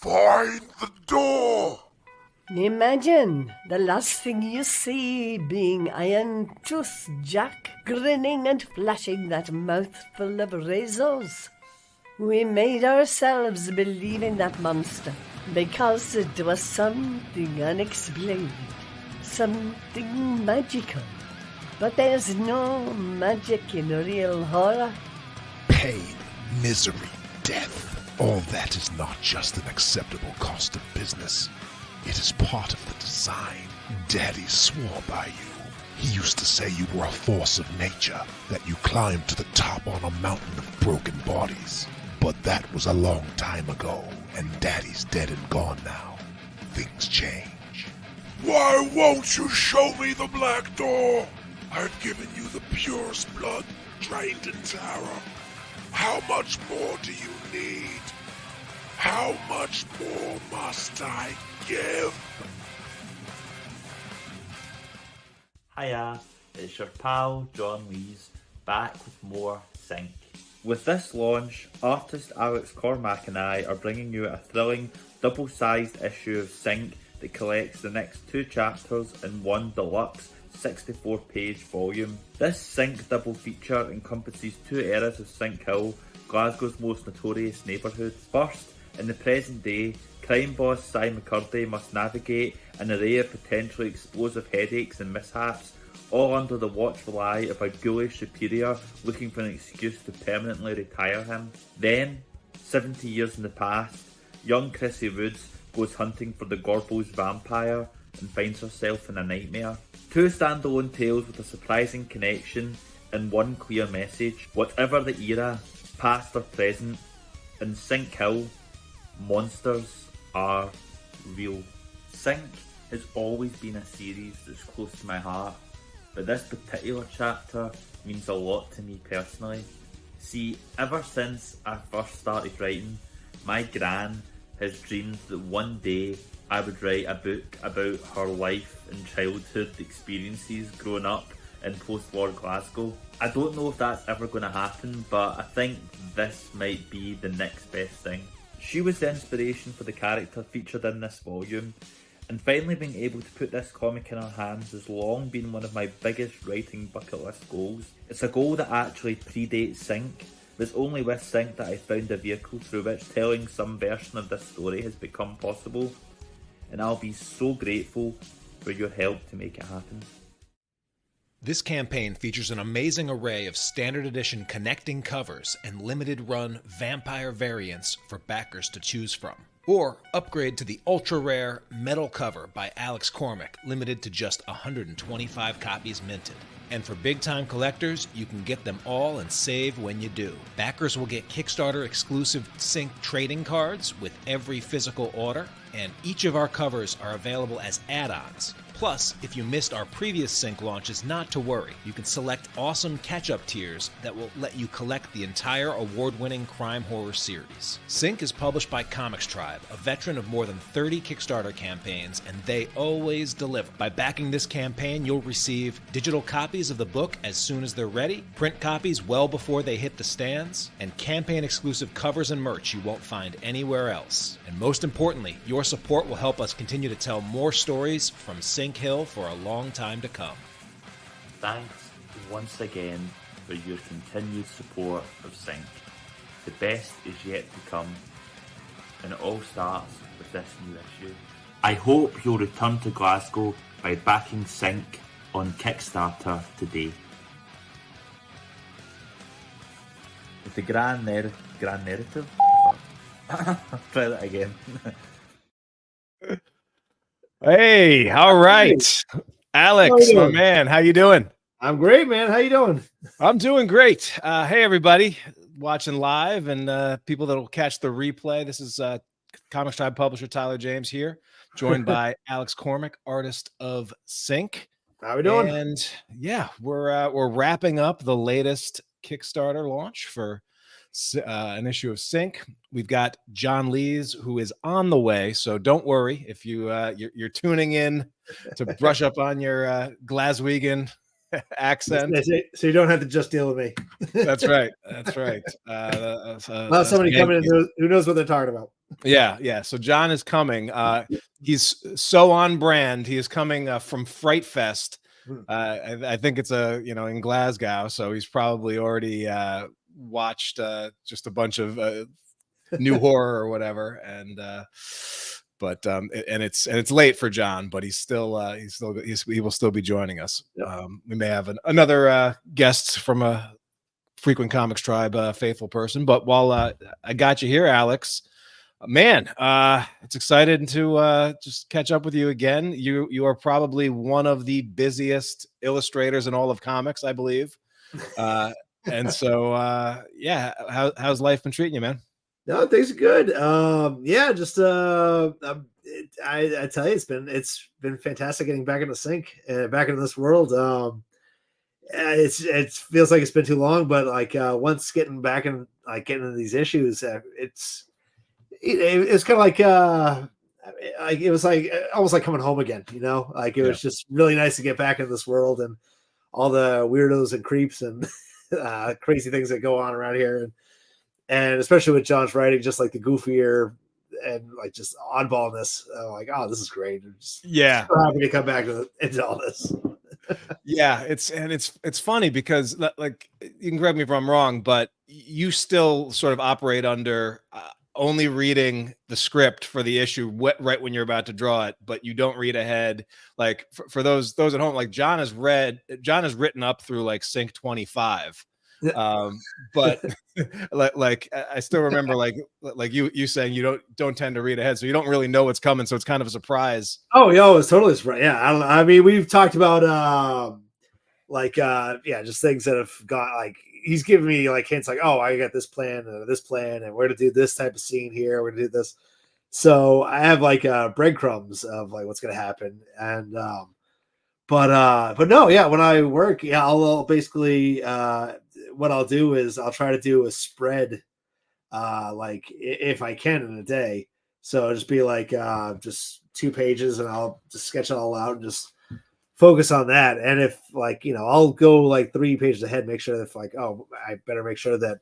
Find the door! Imagine the last thing you see being Iron Tooth Jack grinning and flashing that mouthful of razors. We made ourselves believe in that monster because it was something unexplained, something magical. But there's no magic in real horror. Pain, misery, death. All that is not just an acceptable cost of business. It is part of the design. Daddy swore by you. He used to say you were a force of nature, that you climbed to the top on a mountain of broken bodies. But that was a long time ago, and Daddy's dead and gone now. Things change. Why won't you show me the black door? I've given you the purest blood, drained in terror. How much more do you need? How much more must I give? Hiya, it's your pal John Lees, back with more Sync. With this launch, artist Alex Cormack and I are bringing you a thrilling, double-sized issue of Sync that collects the next 2 chapters in one deluxe 64-page volume. This Sync double feature encompasses 2 eras of Sync Hill, Glasgow's most notorious neighbourhood. First, in the present day, crime boss Cy McCurdy must navigate an array of potentially explosive headaches and mishaps, all under the watchful eye of a ghoulish superior looking for an excuse to permanently retire him. Then, 70 years in the past, young Chrissy Woods goes hunting for the Gorbals vampire and finds herself in a nightmare. 2 standalone tales with a surprising connection and one clear message. Whatever the era, past or present, in Sync Hill, monsters are real. Sync has always been a series that's close to my heart, but this particular chapter means a lot to me personally. See, ever since I first started writing, my gran has dreamed that one day I would write a book about her life and childhood experiences growing up in post-war Glasgow. I don't know if that's ever going to happen, but I think this might be the next best thing. She was the inspiration for the character featured in this volume, and finally being able to put this comic in her hands has long been one of my biggest writing bucket list goals. It's a goal that actually predates Sync. It's only with Sync that I found a vehicle through which telling some version of this story has become possible, and I'll be so grateful for your help to make it happen. This campaign features an amazing array of standard edition connecting covers and limited run vampire variants for backers to choose from. Or upgrade to the ultra rare metal cover by Alex Cormack, limited to just 125 copies minted. And for big time collectors, you can get them all and save when you do. Backers will get Kickstarter exclusive Sync trading cards with every physical order, and each of our covers are available as add-ons. Plus, if you missed our previous Sync launches, not to worry. You can select awesome catch-up tiers that will let you collect the entire award-winning crime horror series. Sync is published by Comics Tribe, a veteran of more than 30 Kickstarter campaigns, and they always deliver. By backing this campaign, you'll receive digital copies of the book as soon as they're ready, print copies well before they hit the stands, and campaign-exclusive covers and merch you won't find anywhere else. And most importantly, your support will help us continue to tell more stories from Sync Hill for a long time to come. Thanks once again for your continued support of Sync. The best is yet to come, and it all starts with this new issue. I hope you'll return to Glasgow by backing Sync on Kickstarter today. With the grand narrative? Try that again. Hey, all right. Alex, my man, how you doing? I'm great, man. How you doing? I'm doing great. Hey, everybody watching live and people that will catch the replay. This is Comics Tribe publisher Tyler James here, joined by Alex Cormack, artist of Sync. How we doing? And yeah, we're wrapping up the latest Kickstarter launch for an issue of Sync. We've got John Lees, who is on the way, so don't worry if you're tuning in to brush up on your Glaswegian accent. So you don't have to just deal with me. That's right. That's right. Somebody coming in who knows what they're talking about. Yeah. So John is coming. He's so on brand. He is coming from Fright Fest. I think it's in Glasgow. So he's probably already watched just a bunch of new horror or whatever. And it's late for John, but he will still be joining us. Yep. We may have another guest from a Frequent Comics Tribe faithful person. But while I got you here, Alex, man, it's exciting to just catch up with you again. You are probably one of the busiest illustrators in all of comics, I believe. And so how's life been treating you, man? No, things are good. Just I tell you, it's been fantastic getting back into sync and back into this world. It feels like it's been too long, but like once getting back and like getting into these issues, it's kind of like it was like almost like coming home again, you know. Like it was just really nice to get back into this world and all the weirdos and creeps and crazy things that go on around here, and especially with John's writing, just like the goofier and like just oddballness. Like, oh, this is great. I'm just so happy to come back into all this. Yeah, it's funny because like you can correct me if I'm wrong, but you still sort of operate under only reading the script for the issue right when you're about to draw it, but you don't read ahead. Like for those at home, like John has written up through like Sync 25. But like I still remember like you saying you don't tend to read ahead, so you don't really know what's coming, so it's kind of a surprise. Oh, yo, it's totally a surprise. Yeah, I mean, we've talked about just things that have got like he's giving me like hints like, oh, I got this plan and we're to do this type of scene here, we're to do this. So I have like breadcrumbs of like what's gonna happen. And but no, yeah, when I work, I'll basically what I'll do is I'll try to do a spread like if I can in a day. So it'll just be like just 2 pages and I'll just sketch it all out and just focus on that. And if like, I'll go like 3 pages ahead, make sure that if like, oh, I better make sure that,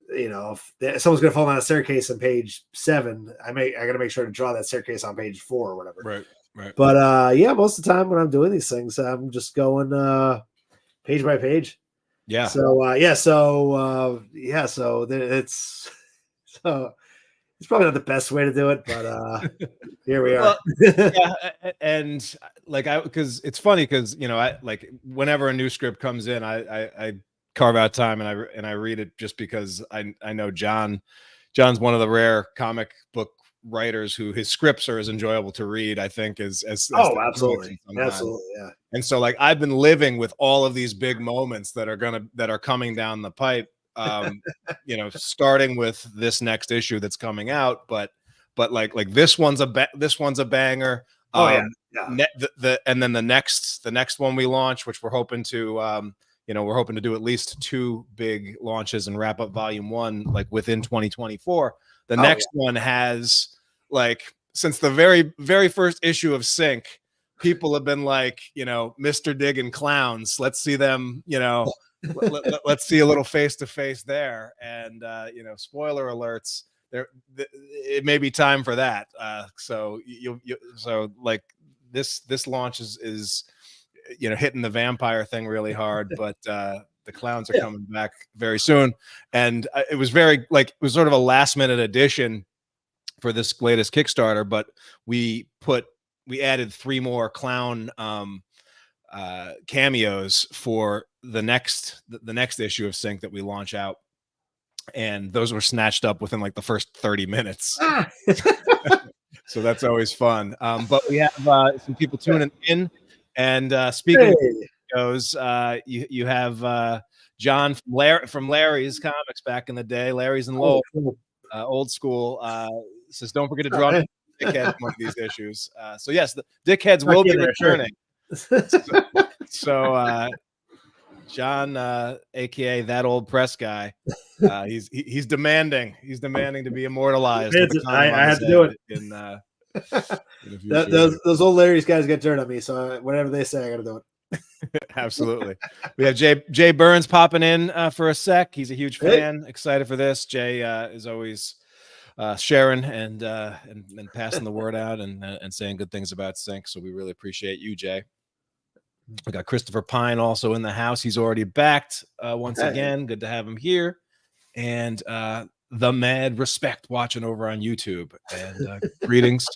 if someone's going to fall down a staircase on page 7, I got to make sure to draw that staircase on page 4 or whatever. Right. But most of the time when I'm doing these things, I'm just going page by page. Yeah. So it's probably not the best way to do it, but here we are. And like because it's funny because I like whenever a new script comes in, I carve out time and I read it just because I know John's one of the rare comic book writers who his scripts are as enjoyable to read, I think, as absolutely, yeah. And so like I've been living with all of these big moments that are coming down the pipe, starting with this next issue that's coming out, but like this one's a banger. And then the next one we launch, which we're hoping to do at least 2 big launches and wrap up volume 1 like within 2024. The next one has like since the very very first issue of Sync, people have been like, Mr. Dig and clowns. Let's see them, let's see a little face to face there. And spoiler alerts, it may be time for that. So like this launch is hitting the vampire thing really hard, but the clowns are coming back very soon. And it was sort of a last minute addition for this latest Kickstarter, but we added 3 more clown cameos for the next issue of Sync that we launch out, and those were snatched up within like the first 30 minutes. So that's always fun. But we have some people tuning in, and speaking of goes, you have John from Larry's Comics back in the day. Larry's in Lowell, old school. Says don't forget to draw dickheads one of these issues. So yes, the dickheads will be returning. So John, aka that old press guy, he's demanding to be immortalized. I have to do it. Those old Larry's guys get dirt on me, so whatever they say, I got to do it. Absolutely. We have Jay Burns popping in for a sec. He's a huge fan. Excited for this. Jay is always sharing and passing the word out and saying good things about Sync. So we really appreciate you, Jay. We got Christopher Pine also in the house. He's already backed once again. Good to have him here. And the Mad Respect watching over on YouTube. And greetings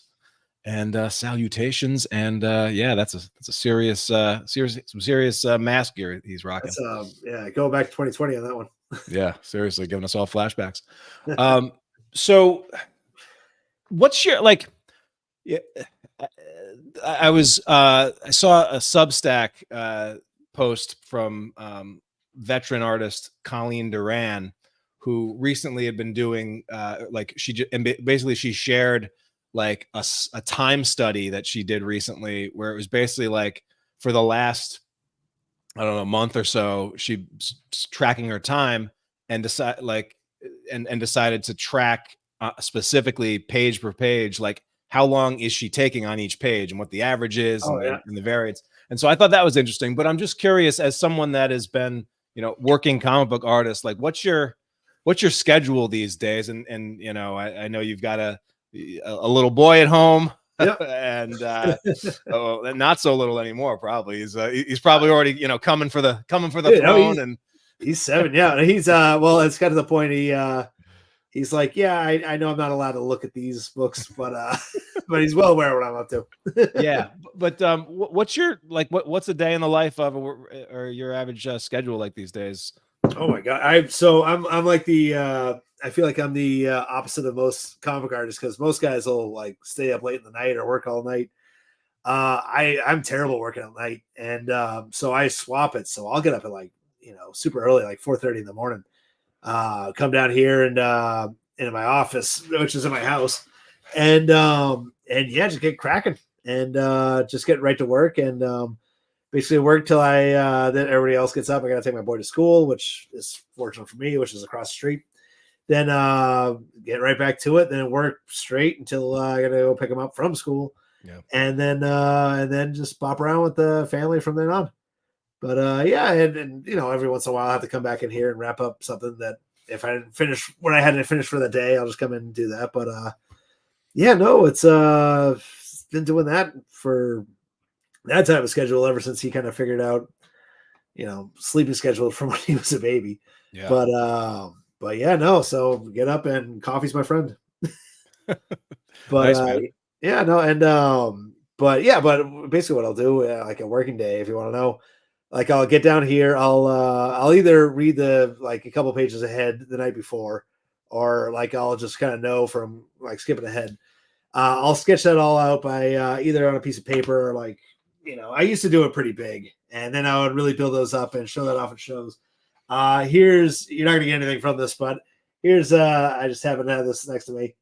and salutations. And yeah, that's a serious mask gear he's rocking. Yeah, go back to 2020 on that one. Yeah, seriously, giving us all flashbacks. So what's your like? Yeah, I saw a Substack post from veteran artist Colleen Duran, who recently had been doing basically she shared like a time study that she did recently, where it was basically like for the last, I don't know, month or so, she's tracking her time and decided to track specifically page per page, like how long is she taking on each page and what the average is and the variance. And so I thought that was interesting, but I'm just curious, as someone that has been, working comic book artist, like what's your schedule these days? And I know you've got a little boy at home. Yep. And not so little anymore. Probably he's probably already coming for the throne. And he's 7. Yeah, he's well, it's got to the point he's like, yeah, I know I'm not allowed to look at these books, but but he's well aware of what I'm up to. Yeah, but what's your what's a day in the life of or your average schedule like these days? Oh my God, I'm like the I feel like I'm the opposite of most comic artists, because most guys will like stay up late in the night or work all night. I'm terrible working at night, and so I swap it. So I'll get up at like super early, like 4:30 in the morning. Come down here and into my office, which is in my house, and yeah, just get cracking and just get right to work and basically work till then everybody else gets up. I got to take my boy to school, which is fortunate for me, which is across the street. Then get right back to it. Then work straight until I got to go pick him up from school, and then just bop around with the family from then on. But yeah, and every once in a while I have to come back in here and wrap up something that if I didn't finish what I had to finish for the day, I'll just come in and do that. But yeah, no, it's been doing that for that type of schedule ever since he kind of figured out, sleeping schedule from when he was a baby. Yeah. But yeah, no, so get up and coffee's my friend. But nice, yeah, no, and but basically what I'll do, like a working day, if you want to know, like I'll get down here, I'll either read a couple pages ahead the night before, or like I'll just kind of know from like skipping ahead. I'll sketch that all out by either on a piece of paper or I used to do it pretty big, and then I would really build those up and show that off in shows. You're not gonna get anything from this, but here's I just happen to have this next to me,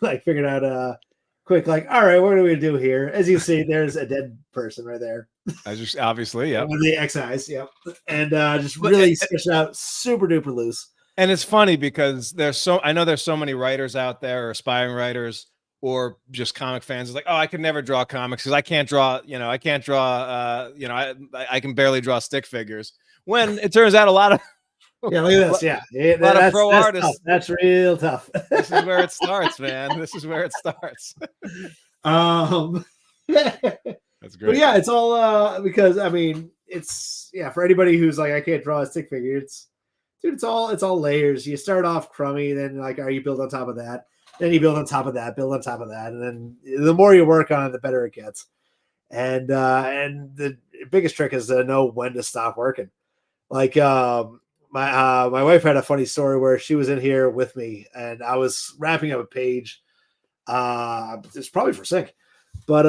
like figured out quick, like, all right, what are we gonna do here? As you see, there's a dead person right there. I just obviously, yeah, with the X-eyes, yep, and just really sketched out super duper loose. And it's funny because I know there's so many writers out there, or aspiring writers, or just comic fans. It's like, oh, I could never draw comics because I can't draw, I can barely draw stick figures. When it turns out a lot of yeah, look at this. Yeah, a lot of pro artists. Tough. That's real tough. This is where it starts, man. This is where it starts. That's great. But yeah, it's all because it's for anybody who's like, I can't draw a stick figure. It's all layers. You start off crummy, then you build on top of that. Then you build on top of that, and then the more you work on it, the better it gets. And the biggest trick is to know when to stop working. Like my wife had a funny story where she was in here with me, and I was wrapping up a page. It's probably for Sync, but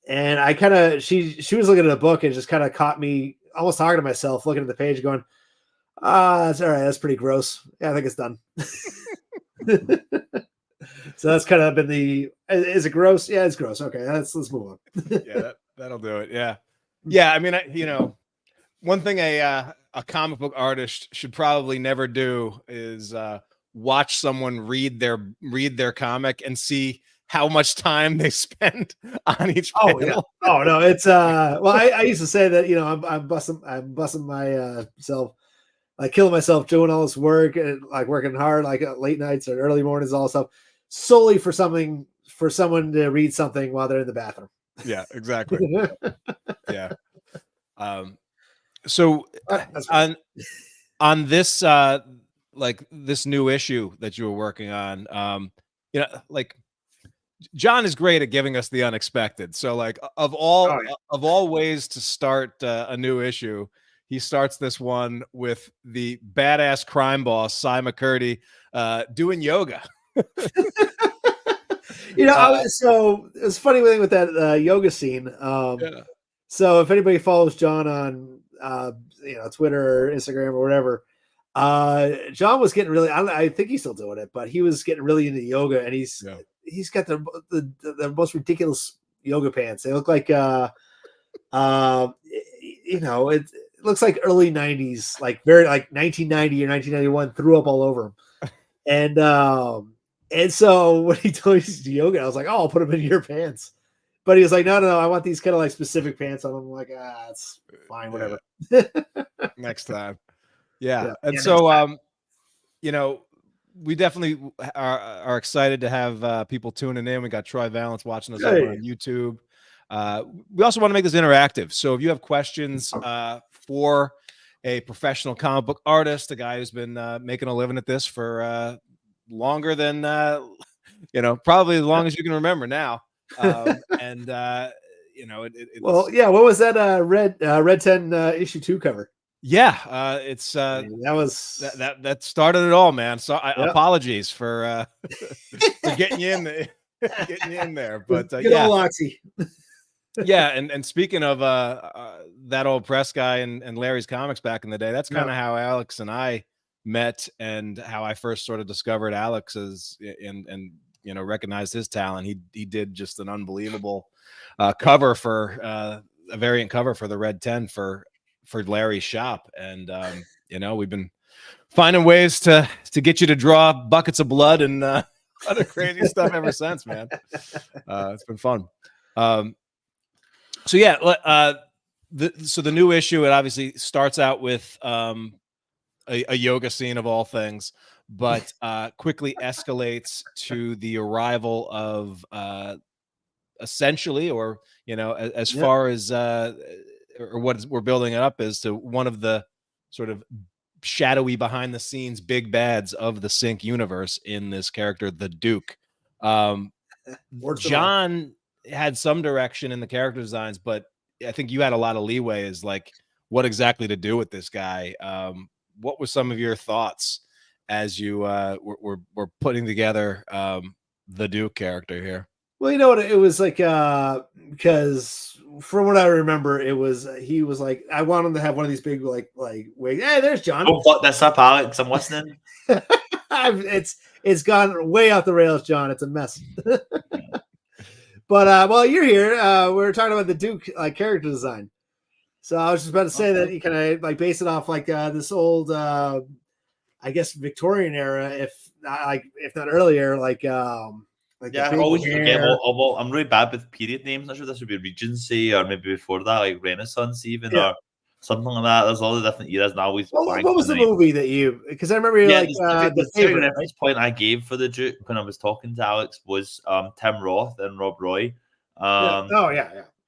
and I kind of she was looking at a book and just kind of caught me almost talking to myself, looking at the page, going, that's all right. That's pretty gross. Yeah, I think it's done. So that's kind of been is it gross? Yeah, it's gross. Okay, let's move on. Yeah, that'll do it. Yeah. Yeah. I mean, one thing a comic book artist should probably never do is watch someone read their comic and see how much time they spend on each panel. Yeah. Oh no, it's well, I used to say that I'm busting myself like killing myself doing all this work and like working hard, like late nights or early mornings, all stuff, solely for someone to read something while they're in the bathroom. Yeah, exactly. Yeah. So That's right. on this like this new issue that you were working on, you know, like John is great at giving us the unexpected. So like of all ways to start a new issue, he starts this one with the badass crime boss Cy McCurdy doing yoga. So it's a funny thing with that yoga scene. Yeah. So if anybody follows John on Twitter or Instagram or whatever, John was getting really, I think he's still doing it, but he was getting really into yoga, and he's got the most ridiculous yoga pants. They look like it looks like early 90s, like very like 1990 or 1991, threw up all over him. And so when he told me to do yoga, I was like, oh, I'll put them in your pants. But he was like, no, I want these kind of like specific pants on. I'm like, it's fine, whatever. Next time. Yeah. And so, we definitely are excited to have people tuning in. We got Troy Valance watching us over on YouTube. We also want to make this interactive. So if you have questions for a professional comic book artist, a guy who's been making a living at this for longer than, probably as long as you can remember now. What was that Red 10 issue 2 cover? Yeah, it's that was that started it all, man. So apologies for getting you in there, but good old Oxy. Yeah, and speaking of that old press guy and Larry's Comics back in the day, that's kind of how Alex and I met, and how I first sort of discovered Alex's and recognized his talent. He did just an unbelievable cover for a variant cover for the Red 10 for Larry's shop, and we've been finding ways to get you to draw buckets of blood and other crazy stuff ever since, man. It's been fun. So the new issue, it obviously starts out with a yoga scene of all things, but quickly escalates to the arrival of essentially, or as far as or what we're building it up is, to one of the sort of shadowy behind the scenes big bads of the Sync universe in this character, the Duke. John had some direction in the character designs, but I think you had a lot of leeway as like what exactly to do with this guy. What were some of your thoughts as you were putting together the Duke character here? Well, you know what, it was like, because from what I remember, he was like, I want him to have one of these big like wait, hey, there's John. Don't fuck this up, Alex. I'm listening. It's gone way off the rails, John. It's a mess. But while you're here, we're talking about the Duke character design. So I was just about to say that you kind of like base it off like this old, I guess Victorian era, if not earlier, I always forget. I'm really bad with period names. Not sure this would be Regency or maybe before that, like Renaissance, even or something like that. There's all the different eras, and I always. What was the movie that you? Because I remember the favorite reference point I gave for the Duke when I was talking to Alex was Tim Roth and Rob Roy.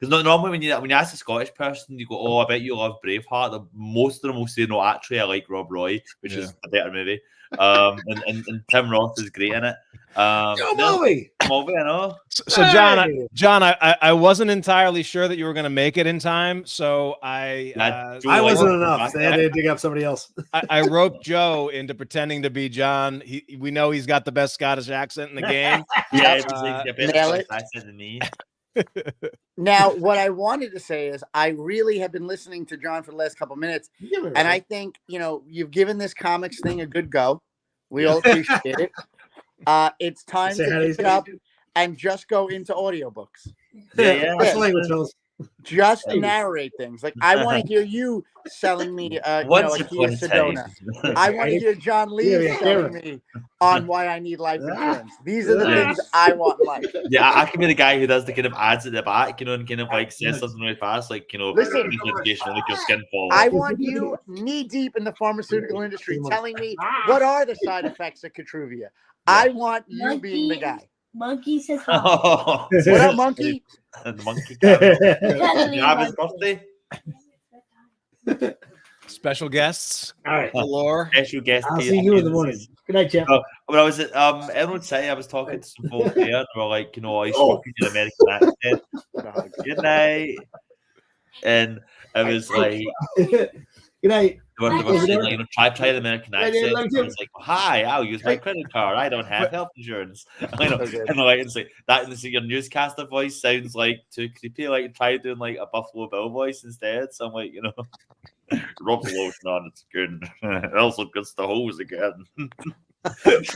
Because normally when you ask a Scottish person, you go, "Oh, I bet you love Braveheart." Most of them will say, "No, actually, I like Rob Roy, which is a better movie." And Tim Roth is great in it. Movie, I know. So John, I wasn't entirely sure that you were going to make it in time, so I wasn't enough. They had to dig up somebody else. I roped Joe into pretending to be John. We know he's got the best Scottish accent in the game. Accent than me. Now, what I wanted to say is I really have been listening to John for the last couple of minutes, and I think, you've given this comics thing a good go. We all appreciate it. It's time to pick it up and just go into audiobooks. Yeah. What's the language, fellas? Just narrate things. Like I want to hear you selling me, a Kia Sedona. I want to hear John Lee selling me on why I need life insurance. These are the things I want in life. Yeah, I can be the guy who does the kind of ads at the back, and kind of like says something really fast, like Listen, education, look your skin fall. I want you knee deep in the pharmaceutical industry telling me what are the side effects of Katruvia. Yeah. I want you being the guy. Monkey says hi. Oh, what up, Monkey? The monkey. Did you have his birthday? Special guests. All right. Galore. Special guest. I'll see you in the morning. Good night, Jeff. When I was at Emerald City, I was talking to some folks there. They were like, I spoke in an American accent. Good night. And I was like, good night. They were saying, try the American accent. I was like, hi, I'll use my credit card. I don't have health insurance. And it's like that. And your newscaster voice sounds like too creepy. Like try doing like a Buffalo Bill voice instead. So I'm like, rub the lotion on. It's good. It also gets the hose again. That's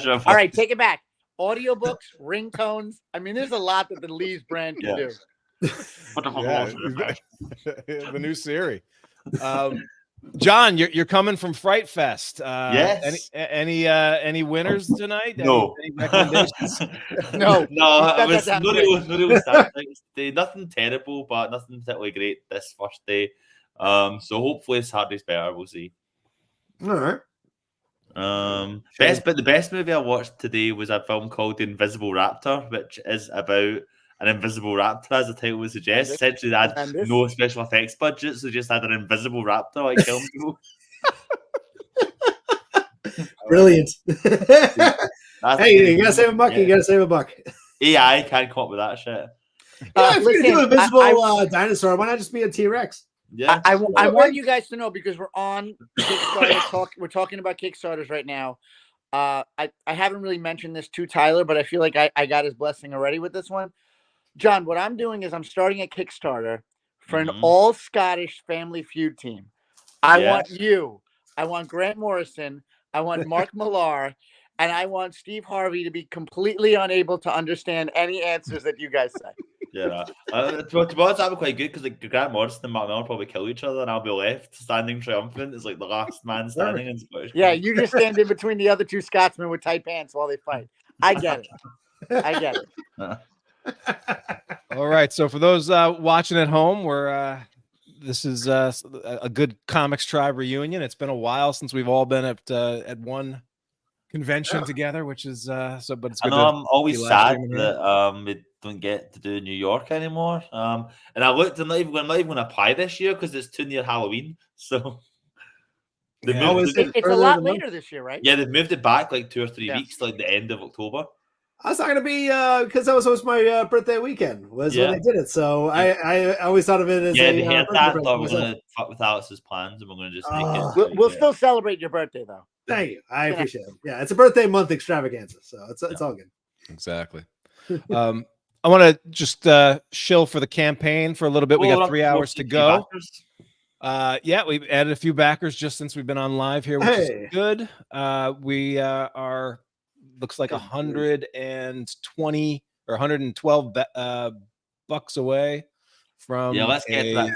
your. All right, take it back. Audiobooks, ringtones. I mean, there's a lot that the Lee's brand can do. The new Siri. John, you're coming from Fright Fest. Yes. Any winners tonight? No. Any recommendations? No. It was nothing terrible, but nothing particularly great this first day. So hopefully Saturday's better. We'll see. All right. The best movie I watched today was a film called The Invisible Raptor, which is about an invisible raptor, as the title would suggest. Essentially, they had no special effects budget, so they just had an invisible raptor like killing people. Brilliant. Hey, you gotta save a buck. You gotta save a buck. AI can't come up with that shit. If you're gonna do an invisible dinosaur, why not just be a T-Rex? Yeah, I want you guys to know, because we're on Kickstarter. We're talking about Kickstarters right now. I haven't really mentioned this to Tyler, but I feel like I got his blessing already with this one. John, what I'm doing is I'm starting a Kickstarter for an all Scottish Family Feud team. I want you. I want Grant Morrison. I want Mark Millar. And I want Steve Harvey to be completely unable to understand any answers that you guys say. Yeah, to be honest, that'd be quite good, because like Grant Morrison and Mark Millar will probably kill each other, and I'll be left standing triumphant as like the last man standing in Scottish. Yeah, you just stand in between the other two Scotsmen with tight pants while they fight. I get it. I get it. All right. So for those watching at home, this is a good Comics Tribe reunion. It's been a while since we've all been at one convention together, which is but it's good. I'm always sad that we don't get to do New York anymore. And I looked, I'm not even going to apply this year because it's too near Halloween. So it's a lot later this year, right? Yeah, they've moved it back like 2 or 3 weeks, like the end of October. I was not going to be because that was my birthday weekend when I did it. So I always thought of it as they had that. Thought we're going to fuck with Alex's plans, and we're going to just make it. We'll still celebrate your birthday, though. Thank you. I appreciate it. Yeah, it's a birthday month extravaganza, so it's all good. Exactly. I want to just shill for the campain for a little bit. We got 3 hours to go. We've added a few backers just since we've been on live here, which is good. We are looks like 120 or 112 bucks away from let's get to that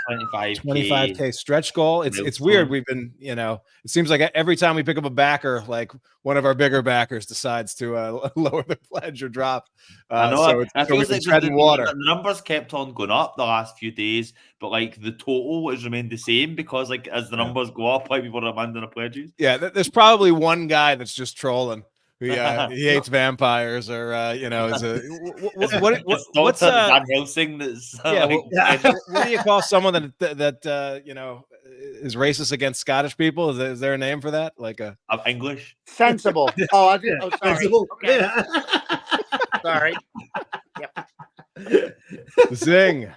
25K stretch goal. It's weird. We've been, it seems like every time we pick up a backer, like one of our bigger backers decides to lower the pledge or drop. I know. So we've been treading water. The numbers kept on going up the last few days, but like the total has remained the same, because like as the numbers go up, like people are demanding a pledges. Yeah, there's probably one guy that's just trolling. He hates vampires, or is what's Van Helsing? That's what do you call someone that is racist against Scottish people? Is there a name for that? Like English sensible? Oh, sorry. Sensible. Okay. Yeah. Sorry. Yep. Zing.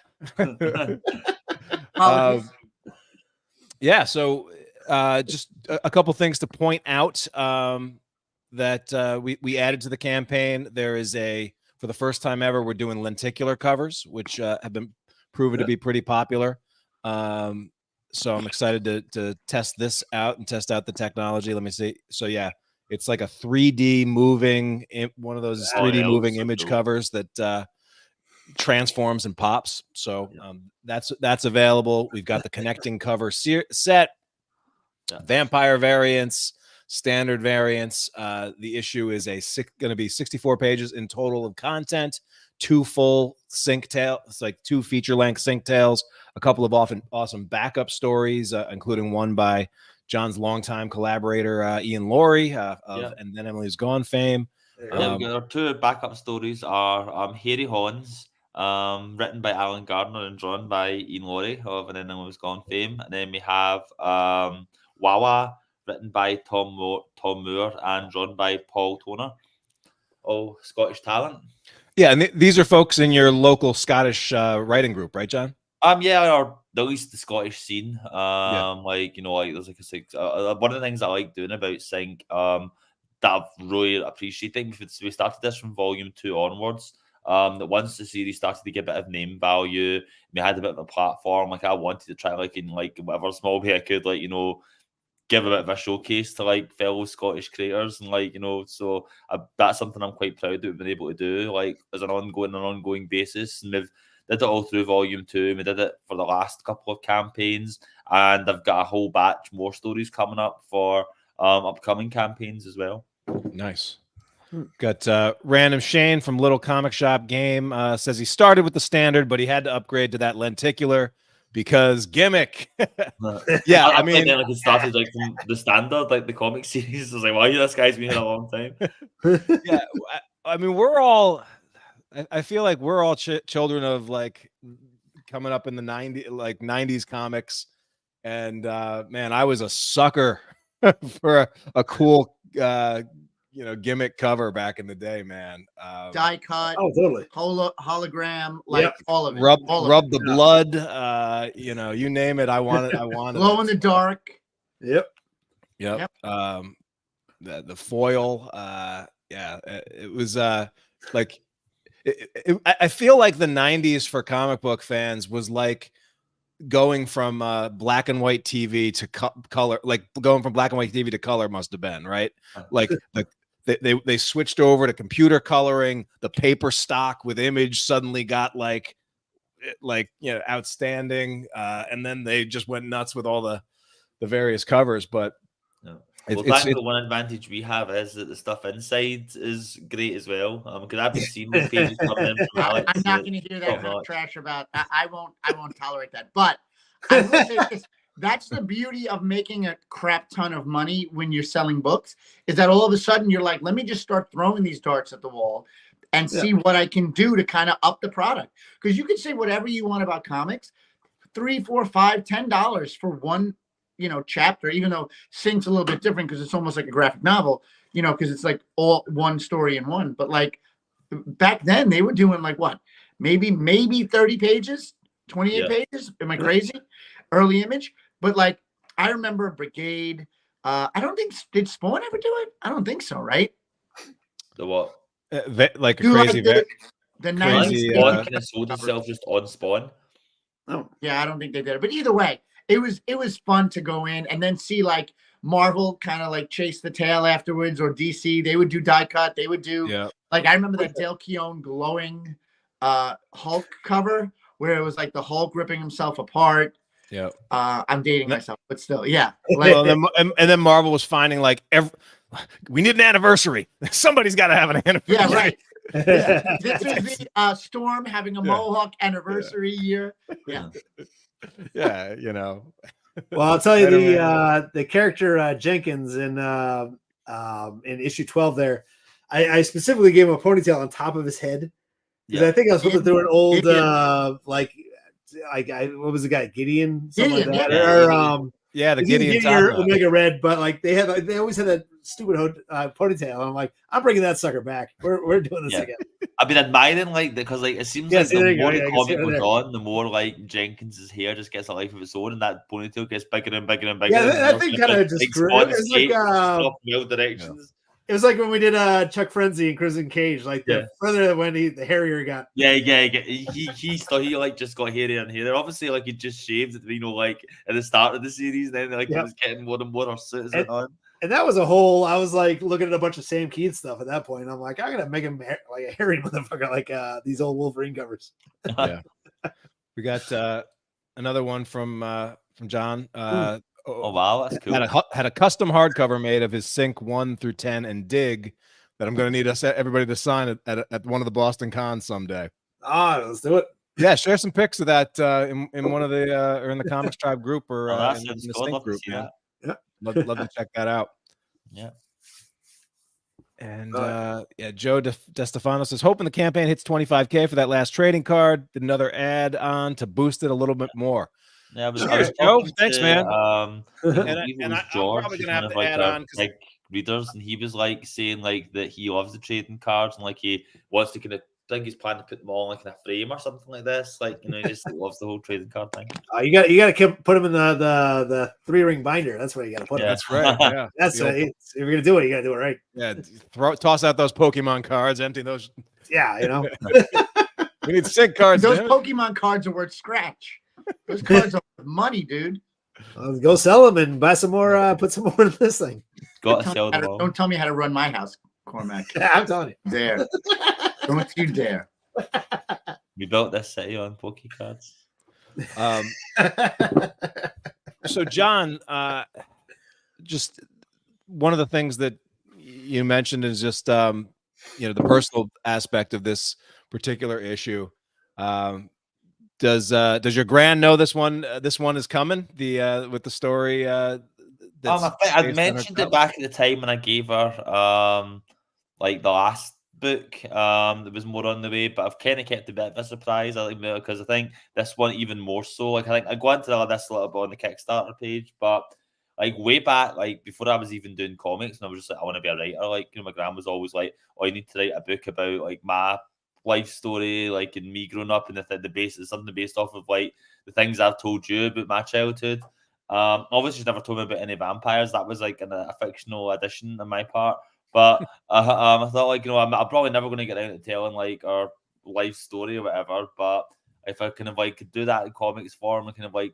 So just a couple things to point out. That we added to the campaign. There is for the first time ever, we're doing lenticular covers, which have been proven to be pretty popular. So I'm excited to test this out and test out the technology. Let me see. So it's like a 3D moving, one of those 3D moving image covers that transforms and pops. So that's available. We've got the connecting cover set, vampire variants, standard variants. The issue is going to be 64 pages in total of content, 2 full sync tales, it's like 2 feature-length sync tales, a couple of awesome backup stories, including one by John's longtime collaborator Ian Laurie of And Then Emily's Gone fame. Our 2 backup stories are Hairy Hawns, written by Alan Gardner and drawn by Ian Laurie of And Then Emily's Gone fame, and then we have Wawa, written by Tom Moore and drawn by Paul Toner, all Scottish talent. Yeah, and these are folks in your local Scottish writing group, right, John? Or at least the Scottish scene. Like, you know, like there's like one of the things I like doing about Sync, that I've really appreciated. We started this from volume 2 onwards. That once the series started to get a bit of name value, we had a bit of a platform. Like I wanted to try, like in like whatever small way I could, like, you know, give a bit of a showcase to like fellow Scottish creators, and like, you know, so that's something I'm quite proud that we've been able to do, like as an ongoing basis. And we've did it all through volume 2. We did it for the last couple of campaigns, and I've got a whole batch more stories coming up for upcoming campaigns as well. Nice. Got Random Shane from Little Comic Shop Game says he started with the standard, but he had to upgrade to that lenticular because gimmick. Yeah, I mean, like it started like from the standard, like the comic series. I was like, wow, this guy's been here a long time. Yeah, I mean, we're all. I feel like we're all children of like coming up in the 90s comics, and man, I was a sucker for a cool gimmick cover back in the day, man. Die cut, totally, hologram, like all of it. Rub the blood, you name it. I wanted glow in the dark. Yep. The foil, it was like I feel like the 90s for comic book fans was like going from black and white TV to color, like going from black and white TV to color must have been, right? Like they switched over to computer coloring. The paper stock with image suddenly got like outstanding, and then they just went nuts with all the various covers. But the one advantage we have is that the stuff inside is great as well. Because I've been seeing those pages coming in from Alex. I'm not going to hear that trash about. I won't tolerate that. But I will say this: that's the beauty of making a crap ton of money when you're selling books. Is that all of a sudden you're like, let me just start throwing these darts at the wall and see what I can do to kind of up the product. Because you can say whatever you want about comics, $3, $4, $5, $10 for one. Chapter, even though Sync's a little bit different because it's almost like a graphic novel, because it's like all one story in one. But like back then they were doing like what, maybe 30 pages, 28 pages. Am I crazy? Early Image. But like I remember Brigade. I don't think, did Spawn ever do it? I don't think so, right? The what? Like a crazy, the 90s. Spawn kind of sold itself just on Spawn. Oh yeah, I don't think they did it. But either way, it was fun to go in and then see like Marvel kind of like chase the tail afterwards, or DC. They would do die cut. They would do like I remember that Dale Keown glowing Hulk cover where it was like the Hulk ripping himself apart. Yeah. I'm dating myself, but still, yeah. Like, and then Marvel was finding like we need an anniversary. Somebody's got to have an anniversary. Yeah, right. This would be Storm having a Mohawk anniversary year. Yeah. Yeah, Well, I'll tell you the character Jenkins in issue 12 there, I specifically gave him a ponytail on top of his head because I think I was flipping through an old what was the guy, Gideon? Something like that. Or, the Gideon or Omega Red, but like they always had that stupid ponytail. I'm like, I'm bringing that sucker back. We're doing this again. I've been admiring because like it seems like the more the comic goes on, the more like Jenkins's hair just gets a life of its own, and that ponytail gets bigger and bigger and bigger. Yeah, that thing kind of just grew. It was like directions. It was like when we did Chuck Frenzy and Crimson Cage. Like the further when the hairier got. He like just got hairier and hairier. Obviously, like he just shaved it, like at the start of the series. Then like he was getting more and more suits on. And that was a whole. I was like looking at a bunch of Sam Keith stuff at that point. I'm like, I'm gonna make him like a hairy motherfucker, like these old Wolverine covers. Yeah. We got another one from John. Oh wow, that's cool. Had a custom hardcover made of his Sync 1 through 10 and Dig that I'm going to need everybody to sign at one of the Boston cons someday. Let's do it. Yeah, share some pics of that in one of the or in the Comics Tribe group or in the Sync group. Man. Yeah, love to check that out. Yeah. And Joe DeStefano says, hoping the campaign hits 25K for that last trading card. Did another add on to boost it a little bit more. Yeah, I was Joe, thanks, man. I'm probably gonna have to add on like readers, and he was like saying like that he loves the trading cards and like he wants to kind of think he's planning to put them all in like in a frame or something like this. Like, you know, he just loves the whole trading card thing. You got to put him in the 3-ring binder. That's where you got to put him. That's right. Yeah, that's right. If you're gonna do it, you got to do it right. Yeah, toss out those Pokemon cards, empty those. Yeah, you know. We need Sync cards. Those Pokemon cards are worth scratch. Those cards are worth money, dude. Go sell them and buy some more. Put some more in this thing. Don't tell me how to run my house, Cormac. I'm telling you. There. Don't you dare. We built this city on Poke cards. So, John, just one of the things that you mentioned is just the personal aspect of this particular issue. Does your grand know this one is coming? With the story. I think I mentioned it back at the time when I gave her like the last book. There was more on the way, but I've kind of kept a bit of a surprise. Because I think this one even more so. Like, I think I go into this a little bit on the Kickstarter page, but like way back, like before I was even doing comics, and I was just like, I want to be a writer. Like, you know, my grand was always like, oh, you need to write a book about like my life story, like in me growing up, and the basis something based off of like the things I've told you about my childhood. Obviously, she's never told me about any vampires. That was like a fictional addition on my part. But I thought, like, you know, I'm probably never going to get around to telling like our life story or whatever. But if I kind of like could do that in comics form and kind of like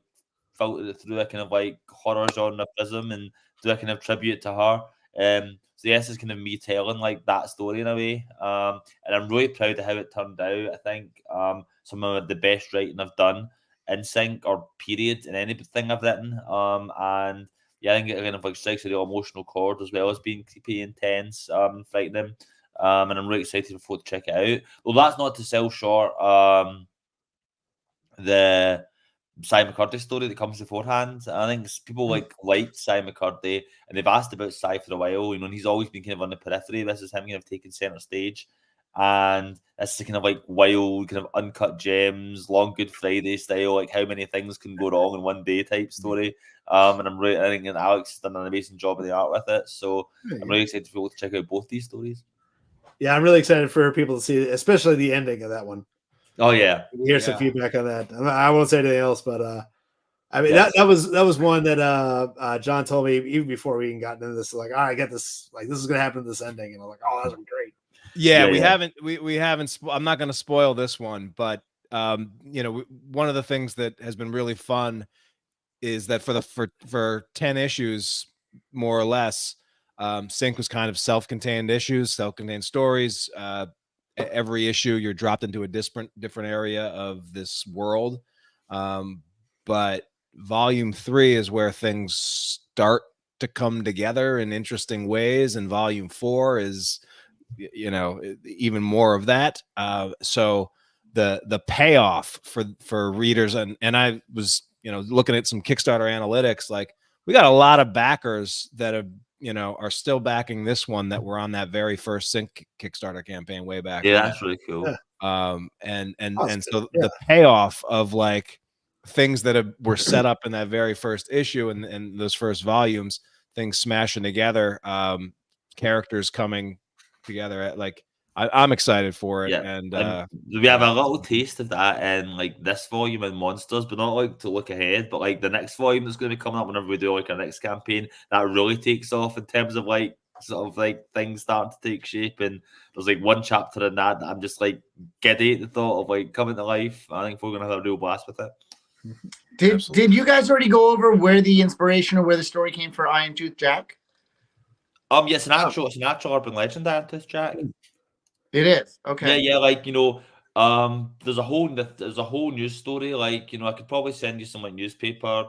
filter it through a kind of like horror genre prism and do a kind of tribute to her. So yes, it's kind of me telling like that story in a way. And I'm really proud of how it turned out. I think some of the best writing I've done in Sync or period in anything I've written. And yeah, I think it kind of like strikes a real emotional chord as well as being creepy, intense, frightening. And I'm really excited for folks to check it out. Well, that's not to sell short the Cy McCurdy story that comes beforehand. I think people liked Cy McCurdy, and they've asked about Cy for a while. You know, and he's always been kind of on the periphery. This is him kind of taking center stage, and this is kind of like wild, kind of uncut gems, long Good Friday style, like how many things can go wrong in one day type story. And I think Alex has done an amazing job of the art with it. So I'm really excited for people to check out both these stories. Yeah, I'm really excited for people to see, especially the ending of that one. Oh yeah, here's some feedback on that. I won't say anything else, but I mean that was one that John told me even before we even got into this. Like, I get this, like this is gonna happen in this ending, and I'm like, oh, that's great. Yeah, we haven't. I'm not going to spoil this one, but you know, one of the things that has been really fun is that for 10 issues, more or less, Sync was kind of self-contained issues, self-contained stories. Every issue you're dropped into a different area of this world, but volume 3 is where things start to come together in interesting ways, and volume 4 is, you know, even more of that. So the payoff for readers, and I was, you know, looking at some Kickstarter analytics, like we got a lot of backers that have, you know, are still backing this one that were on that very first Sync Kickstarter campaign way back. Yeah, that's really cool. And so the payoff of like things that were set up in that very first issue and those first volumes, things smashing together, characters coming together, like I'm excited for it. Yeah. And we have a little taste of that in like this volume in Monsters, but not like to look ahead, but like the next volume that's going to be coming up whenever we do like our next campaign, that really takes off in terms of like sort of like things starting to take shape. And there's like one chapter in that I'm just like giddy at the thought of like coming to life. I think we're going to have a real blast with it. Did you guys already go over where the inspiration or where the story came for Iron Tooth Jack? Yeah, it's an actual urban legend, Iron Tooth Jack. It is. Okay. Yeah, like, there's a whole news story, like, I could probably send you some like newspaper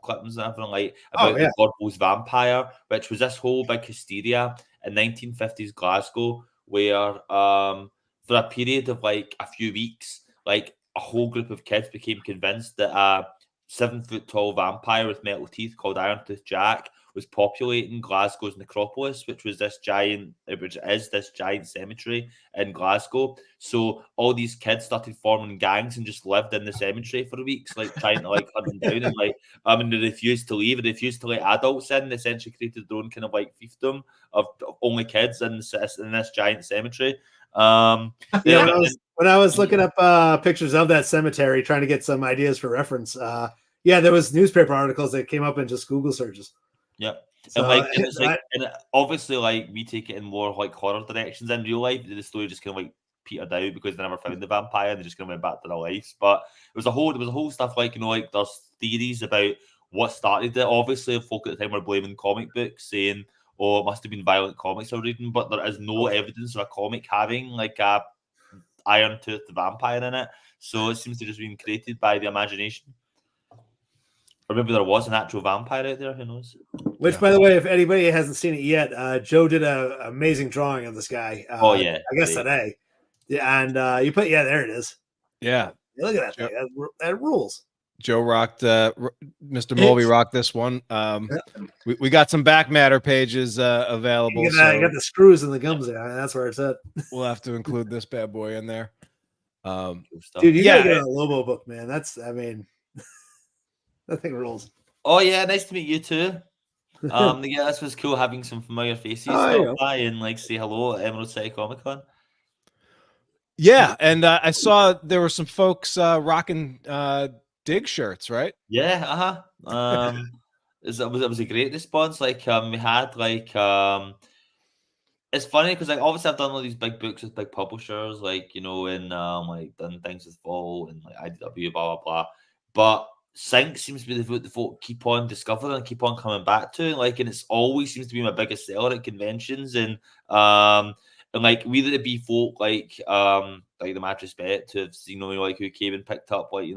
clippings and everything like about the Gorbals vampire, which was this whole big hysteria in 1950s Glasgow, where for a period of like a few weeks, like a whole group of kids became convinced that a 7 foot tall vampire with metal teeth called Iron Tooth Jack was populating Glasgow's necropolis, which is this giant cemetery in Glasgow. So all these kids started forming gangs and just lived in the cemetery for weeks, like trying to like hunt them down, and like and they refused to leave. They refused to let adults in. They essentially created their own kind of like fiefdom of only kids in this giant cemetery. Yeah, when I was looking up pictures of that cemetery, trying to get some ideas for reference, there was newspaper articles that came up in just Google searches. Yep. So, and obviously, like, we take it in more like horror directions. In real life, the story just kind of like petered out because they never found the vampire and they just kind of went back to their lives. But there was a whole stuff like, like there's theories about what started it. Obviously, folk at the time were blaming comic books, saying, "Oh, it must have been violent comics I was reading," but there is no evidence of a comic having like a Iron Tooth vampire in it. So it seems to just been created by the imagination. Or maybe there was an actual vampire out there. Who knows? Which, by the way, if anybody hasn't seen it yet, Joe did an amazing drawing of this guy. I guess today. Yeah, and you put there it is. Yeah, look at that thing. That rules. Joe rocked. Mr. Mulvey rocked this one. We got some back matter pages available. You got the screws and the gums there. That's where it's at. We'll have to include this bad boy in there. Dude, you gotta get a Lobo book, man. That thing rules. Oh yeah, nice to meet you too. This was cool having some familiar faces stop by and like say hello at Emerald City Comic Con. Yeah, and I saw there were some folks rocking Dig shirts, right? Yeah, it was a great response. Like we had like it's funny because like obviously I've done all these big books with big publishers, like and like done things with Vol and like IDW, blah blah blah. But Sync seems to be the folk keep on discovering and keep on coming back to, like, and it's always seems to be my biggest seller at conventions, and like whether it be folk like the Mattress Bet to have seen like who came and picked up like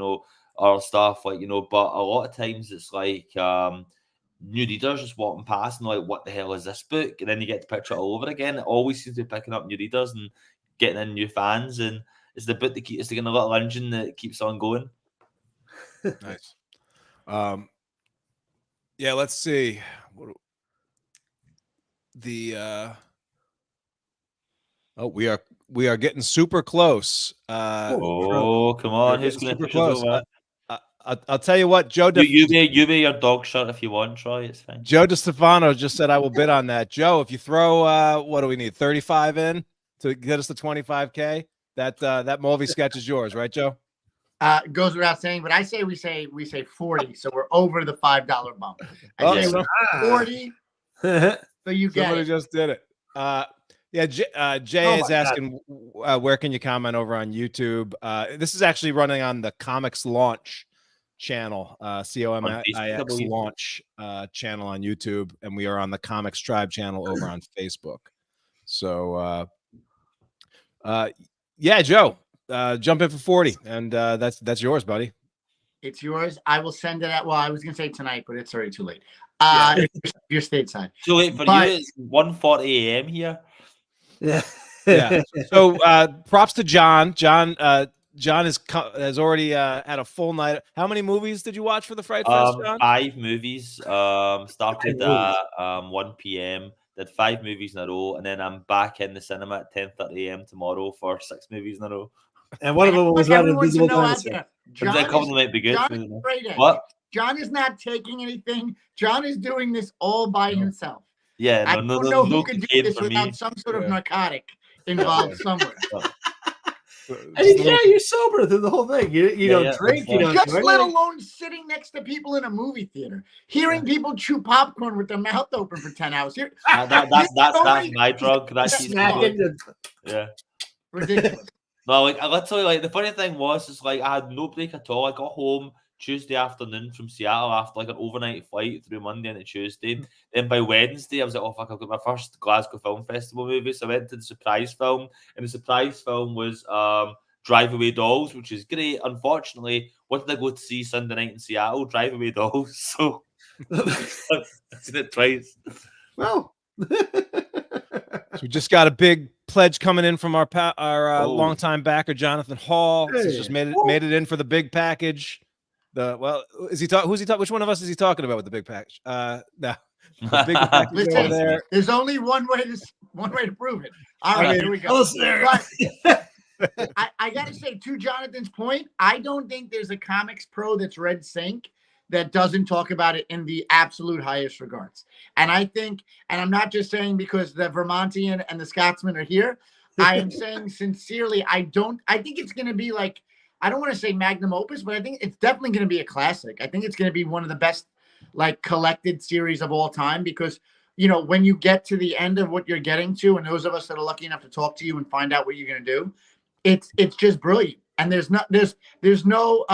our stuff, like but a lot of times it's like new readers just walking past and like, what the hell is this book? And then you get to picture it all over again. It always seems to be picking up new readers and getting in new fans, and it's the bit that keeps the little engine that keeps on going. Nice. Let's see. We are getting super close. Come on, who's going to push us over? I'll tell you what, Joe. You be your dog shirt if you want, Troy. It's fine. Joe DeStefano just said I will bid on that. Joe, if you throw what do we need? 35 in to get us to 25K. That Mulvey sketch is yours, right, Joe? Goes without saying, but I say we say 40, so we're over the $5 bump. I say 40, so you get somebody it. Just did it. Jay is asking, where can you comment over on YouTube? This is actually running on the Comics Launch channel, COMIX Launch channel on YouTube, and we are on the Comics Tribe channel over on Facebook. So, Joe. Jump in for 40, and that's yours, buddy. It's yours. I will send it out. Well, I was gonna say tonight, but it's already too late. You're stateside. Too late for you. It's 1:40 a.m. here. Yeah. So props to John. John has already had a full night. How many movies did you watch for the Fright Fest, John? 5 movies. Started at 1 p.m. Did 5 movies in a row, and then I'm back in the cinema at 10:30 a.m. tomorrow for 6 movies in a row. And one of them was about Invisible Dinosaur. John is not taking anything. John is doing this all by himself. Yeah, I don't know who could do this without some sort of narcotic involved somewhere. And you're sober through the whole thing. You don't drink. You don't just let alone sitting next to people in a movie theater, hearing people chew popcorn with their mouth open for 10 hours. That's my drug. Yeah, ridiculous. No, like I literally, like the funny thing was, it's like I had no break at all. I got home, Tuesday afternoon from Seattle after like an overnight flight through Monday into Tuesday. Then by Wednesday, I was like, oh fuck, I've got my first Glasgow Film Festival movie. So I went to the surprise film, and the surprise film was Drive Away Dolls, which is great. Unfortunately, what did I go to see Sunday night in Seattle? Drive Away Dolls. So I've seen it twice. Well, so we just got a big pledge coming in from our longtime backer Jonathan Hall. Hey. He's just made it in for the big package. Who's he talking? Which one of us is he talking about with the big package? No, the big package Listen, over there. there's only one way to prove it. All right, here we go. But I got to say, to Jonathan's point, I don't think there's a comics pro that's read Sync that doesn't talk about it in the absolute highest regards. And I think, and I'm not just saying because the Vermontian and the Scotsman are here, I am saying sincerely, I think it's going to be like, I don't want to say magnum opus, but I think it's definitely going to be a classic. I think it's going to be one of the best like collected series of all time, because, you know, when you get to the end of what you're getting to, and those of us that are lucky enough to talk to you and find out what you're going to do, it's just brilliant. And there's no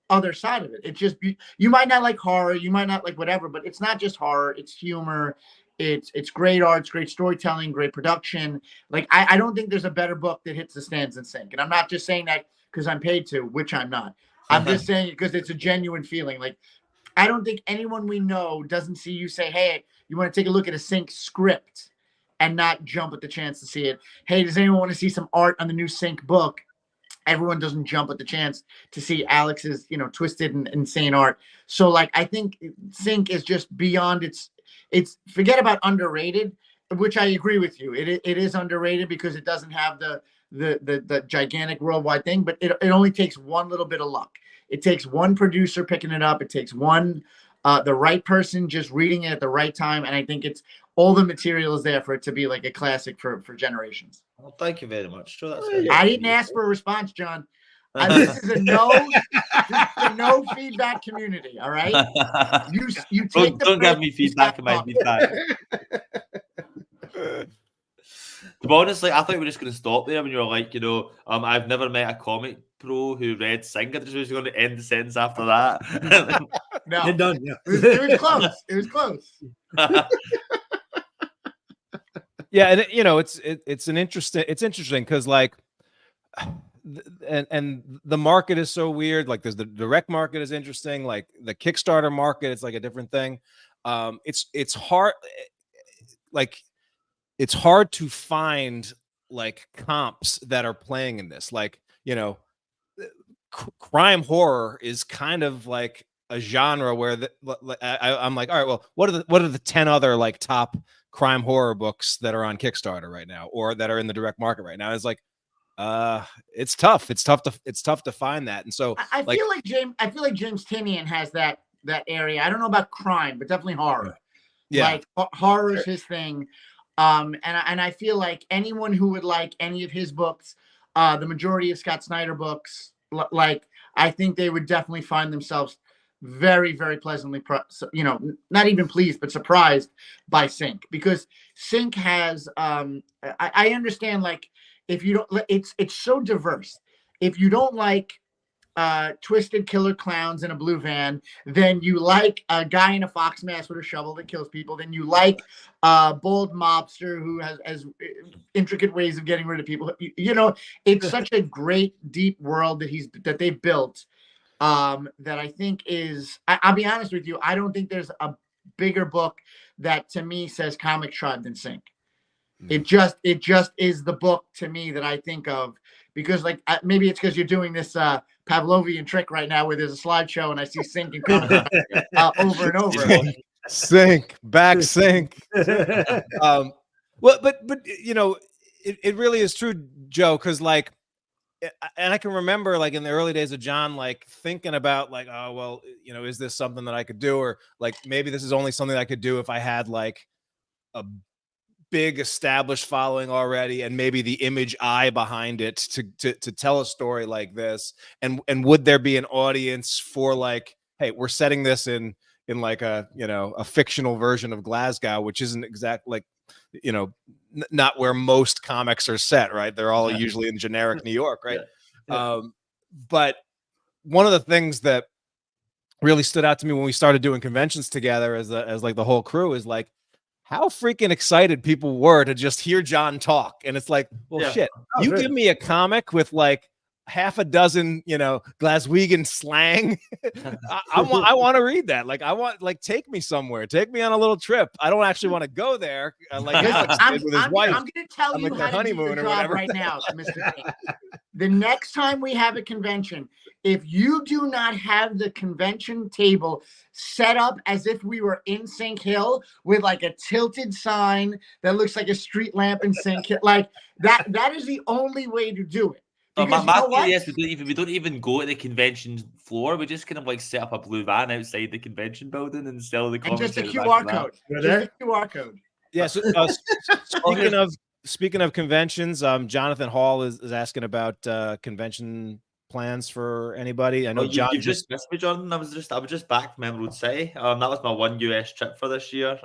other side of it. It's just, you might not like horror, you might not like whatever, but it's not just horror, it's humor, it's great art, it's great storytelling, great production. Like I don't think there's a better book that hits the stands than Sync. And I'm not just saying that because I'm paid to, which I'm not. I'm just saying it because it's a genuine feeling. Like I don't think anyone we know doesn't see you say, hey, you want to take a look at a Sync script and not jump at the chance to see it. Hey, does anyone want to see some art on the new Sync book? Everyone doesn't jump at the chance to see Alex's, you know, twisted and insane art. So like, I think Sync is just beyond it's forget about underrated, which I agree with you. It is underrated because it doesn't have the gigantic worldwide thing, but it only takes one little bit of luck. It takes one producer picking it up. It takes one, the right person just reading it at the right time. And I think it's all the material is there for it to be like a classic for generations. Well, thank you very much. Sure, that's I didn't ask for a response, John. This is a no feedback community. All right. You take don't give me feedback in my feedback. But honestly, I thought we were just going to stop there when you were like, you know, I've never met a comic pro who read Sync. I just was going to end the sentence after that. No, you're done. Yeah, it was close. It was close. Yeah, and you know, it's interesting because like, and the market is so weird. Like, there's the direct market is interesting. Like the Kickstarter market, it's like a different thing. It's hard. Like, it's hard to find like comps that are playing in this. Like, you know, crime horror is kind of like a genre where I'm like, all right, well, what are the 10 other like top crime horror books that are on Kickstarter right now or that are in the direct market right now? It's like, it's tough. It's tough to find that. And so I feel like James Tinian has that area. I don't know about crime, but definitely horror. Yeah, like horror is his thing. And I feel like anyone who would like any of his books, the majority of Scott Snyder books, like I think they would definitely find themselves very, very pleasantly, not even pleased, but surprised by Sync, because Sync has, I understand, like, if you don't, it's so diverse. If you don't like twisted killer clowns in a blue van, then you like a guy in a fox mask with a shovel that kills people, then you like a bold mobster who has intricate ways of getting rid of people. You know, it's such a great deep world that they've built, that I think is, I'll be honest with you, I don't think there's a bigger book that to me says Comic Tribe than Sync. It just is the book to me that I think of, because like maybe it's because you're doing this Pavlovian trick right now where there's a slideshow and I see Sync and Comic over and over. Sync. Well, but you know, it really is true, Joe, because like, and I can remember like in the early days of John, like thinking about like, oh, well, you know, is this something that I could do? Or like, maybe this is only something I could do if I had like a big established following already and maybe the image eye behind it to tell a story like this. And would there be an audience for like, hey, we're setting this in like a, you know, a fictional version of Glasgow, which isn't exactly like, you know, not where most comics are set, right? They're all usually in generic New York, right? Yeah. But one of the things that really stood out to me when we started doing conventions together as like the whole crew is like how freaking excited people were to just hear John talk. And it's like, well, shit, you give me a comic with like half a dozen, Glaswegian slang. I want to read that. Like, I want, like, take me somewhere, take me on a little trip. I don't actually want to go there. Like Alex did with his wife. I'm going to tell you how to do the job right now, Mr. King. The next time we have a convention, if you do not have the convention table set up as if we were in Sink Hill with like a tilted sign that looks like a street lamp in Sink Hill, like that is the only way to do it. Yes, we don't even go to the convention floor. We just kind of like set up a blue van outside the convention building and sell the comics. And just a QR code. Just a QR code. Yeah. So, speaking of conventions, Jonathan Hall is asking about convention plans for anybody. I know John you just missed me, Jordan. I was just back from Emerald City. That was my one US trip for this year.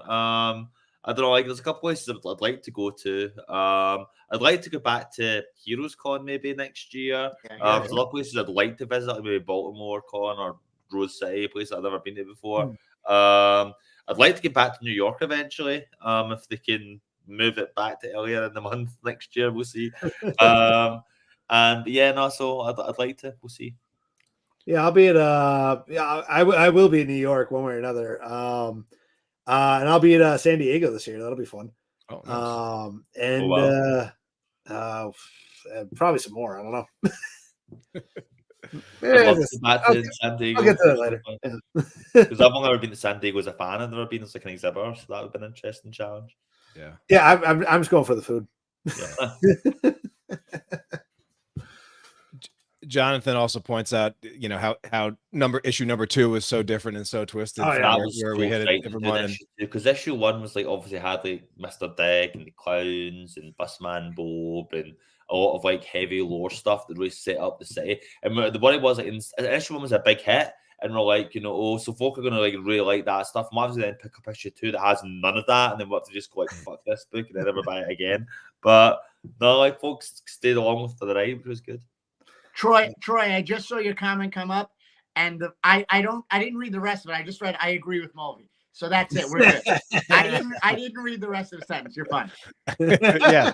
I don't know, like there's a couple places I'd like to go to. I'd like to go back to Heroes Con maybe next year. There's a lot of places I'd like to visit, like maybe Baltimore Con or Rose City, a place I've never been to before. I'd like to get back to New York eventually. If they can move it back to earlier in the month next year, we'll see. So I'd like to. We'll see. Yeah, I'll be at I will be in New York one way or another. And I'll be at San Diego this year. That'll be fun. Oh, nice. Probably some more. I don't know. I'll get to that later. Because I've only ever been to San Diego as a fan. I've never been as like an exhibitor, so that would have been an interesting challenge. Yeah. I'm just going for the food. Yeah. Jonathan also points out, how issue number 2 was so different and so twisted. Where we had everyone. Because issue 1 was like obviously had like Mr. Dick and the clowns and Busman Bob and a lot of like heavy lore stuff that really set up the city. And the what it was like, issue 1 was a big hit, and we're like, so folk are gonna like really like that stuff. And obviously then pick up issue 2 that has none of that, and then we'll have to just go like fuck this book and then never buy it again. But no, like folks stayed along with the ride, which was good. Troy, I just saw your comment come up, and I didn't read the rest of it. I just read I agree with Mulvey. So that's it. We're good. I didn't read the rest of the sentence. You're fine. Yeah.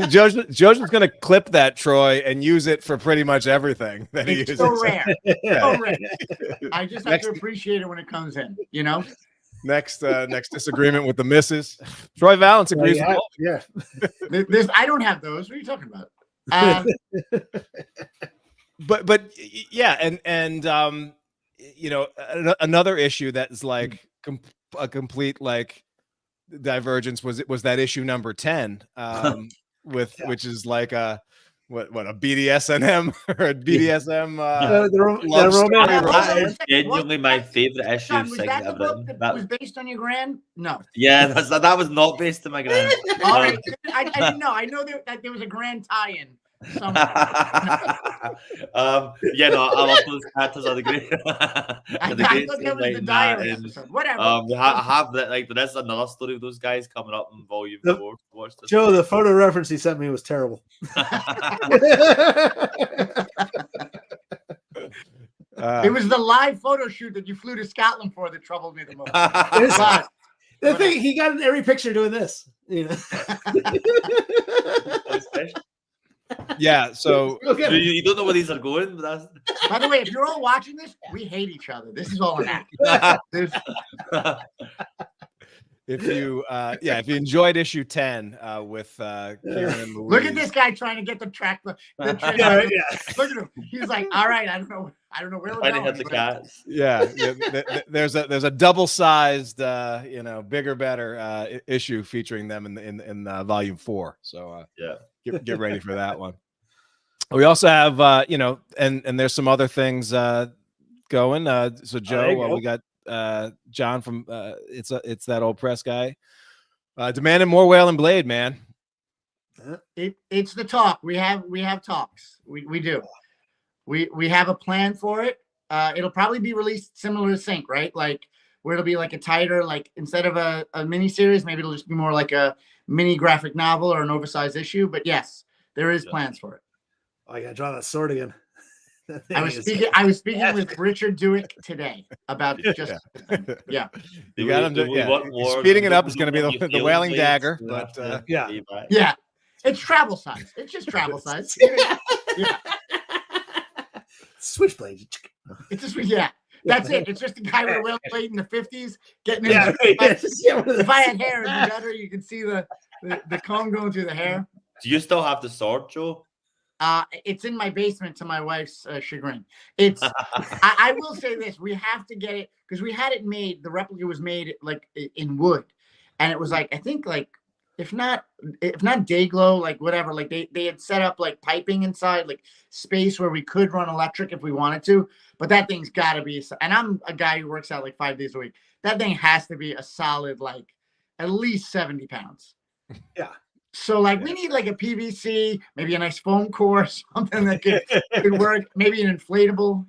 Joseph's going to clip that, Troy, and use it for pretty much everything that he uses. So rare. So rare. I just have to appreciate it when it comes in, Next disagreement with the missus. Troy Valance agrees with Mulvey. Yeah. I don't have those. What are you talking about? But yeah, and another issue that's like a complete like divergence was that issue number 10 which is like a BDSM or a BDSM love story. That is genuinely my favorite issue of Sign that the book that was based on your grand? No. Yeah, that was not based on my grand. All right, I didn't know. I know that there was a grand tie-in. I love those characters. Are the great. I thought that was the diary episode. Whatever. I have that. Like, there's another story of those guys coming up in volume 4. Joe, the photo reference he sent me was terrible. It was the live photo shoot that you flew to Scotland for that troubled me the most. The thing, he got in every picture doing this. Yeah, so you don't know where these are going. But by the way, if you're all watching this, we hate each other. This is all an act. If you enjoyed issue 10 with Kieran and Louise. Look at this guy trying to get the track. Look at him. He's like, all right, I don't know where we're going. The cats. Yeah, there's a double-sized, bigger, better issue featuring them in volume 4. So get ready for that one. We also have and there's some other things going. So Joe, we got John from it's that old press guy demanding more Whale and Blade, man. It's the talk. We have talks. We do. We have a plan for it. It'll probably be released similar to Sync, right? Like where it'll be like a tighter, like instead of a mini series, maybe it'll just be more like a mini graphic novel or an oversized issue. But yes, there is plans for it. Oh, I gotta draw that sword again. I was speaking with Richard Dewick today about just yeah. You got him. Speeding it up is going to be the Wailing Dagger, but yeah, it's travel size. It's just travel size. Yeah, Switchblade. it's just That's it. It's just a guy with a whale blade in the 50s getting in. If I had hair, it'd be better. You can see the comb going through the hair. Do you still have the sword, Joe? It's in my basement to my wife's chagrin. It's. I will say this: we have to get it because we had it made. The replica was made like in wood, and it was like I think like if not day glow, like whatever. Like they had set up like piping inside, like space where we could run electric if we wanted to. But that thing's got to be. And I'm a guy who works out like 5 days a week. That thing has to be a solid like at least 70 pounds. Yeah. So like we need like a PVC, maybe a nice foam core, something that could work. Maybe an inflatable.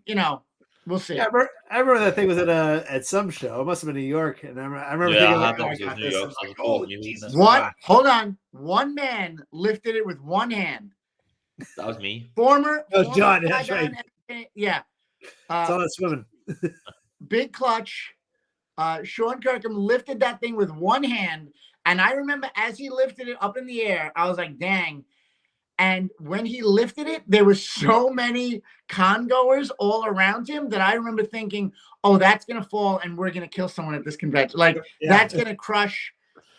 We'll see. Yeah, I remember that thing was at some show. It must have been New York, and I remember thinking, hold on. One man lifted it with one hand. That was me. Former John. That's right. Yeah. It's all that swimming. Big clutch. Sean Kirkham lifted that thing with one hand. And I remember as he lifted it up in the air, I was like, dang. And when he lifted it, there were so many congoers all around him that I remember thinking, oh, that's going to fall and we're going to kill someone at this convention. Like that's going to crush.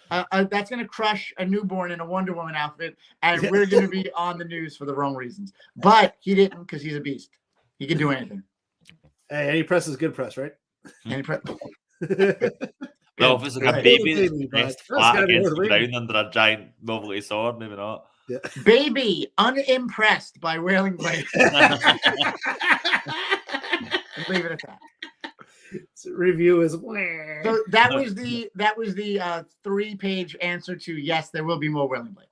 That's going to crush a newborn in a Wonder Woman outfit. And we're going to be on the news for the wrong reasons. But he didn't because he's a beast. He can do anything. Hey, any press is good press, right? Any press. Well, if it's like a baby pressed flat against the ground under a giant novelty sword, maybe not. Yeah. Baby unimpressed by Wailing Blade. Leave it at that. Review is. So that was the 3-page answer to yes, there will be more Wailing Blade.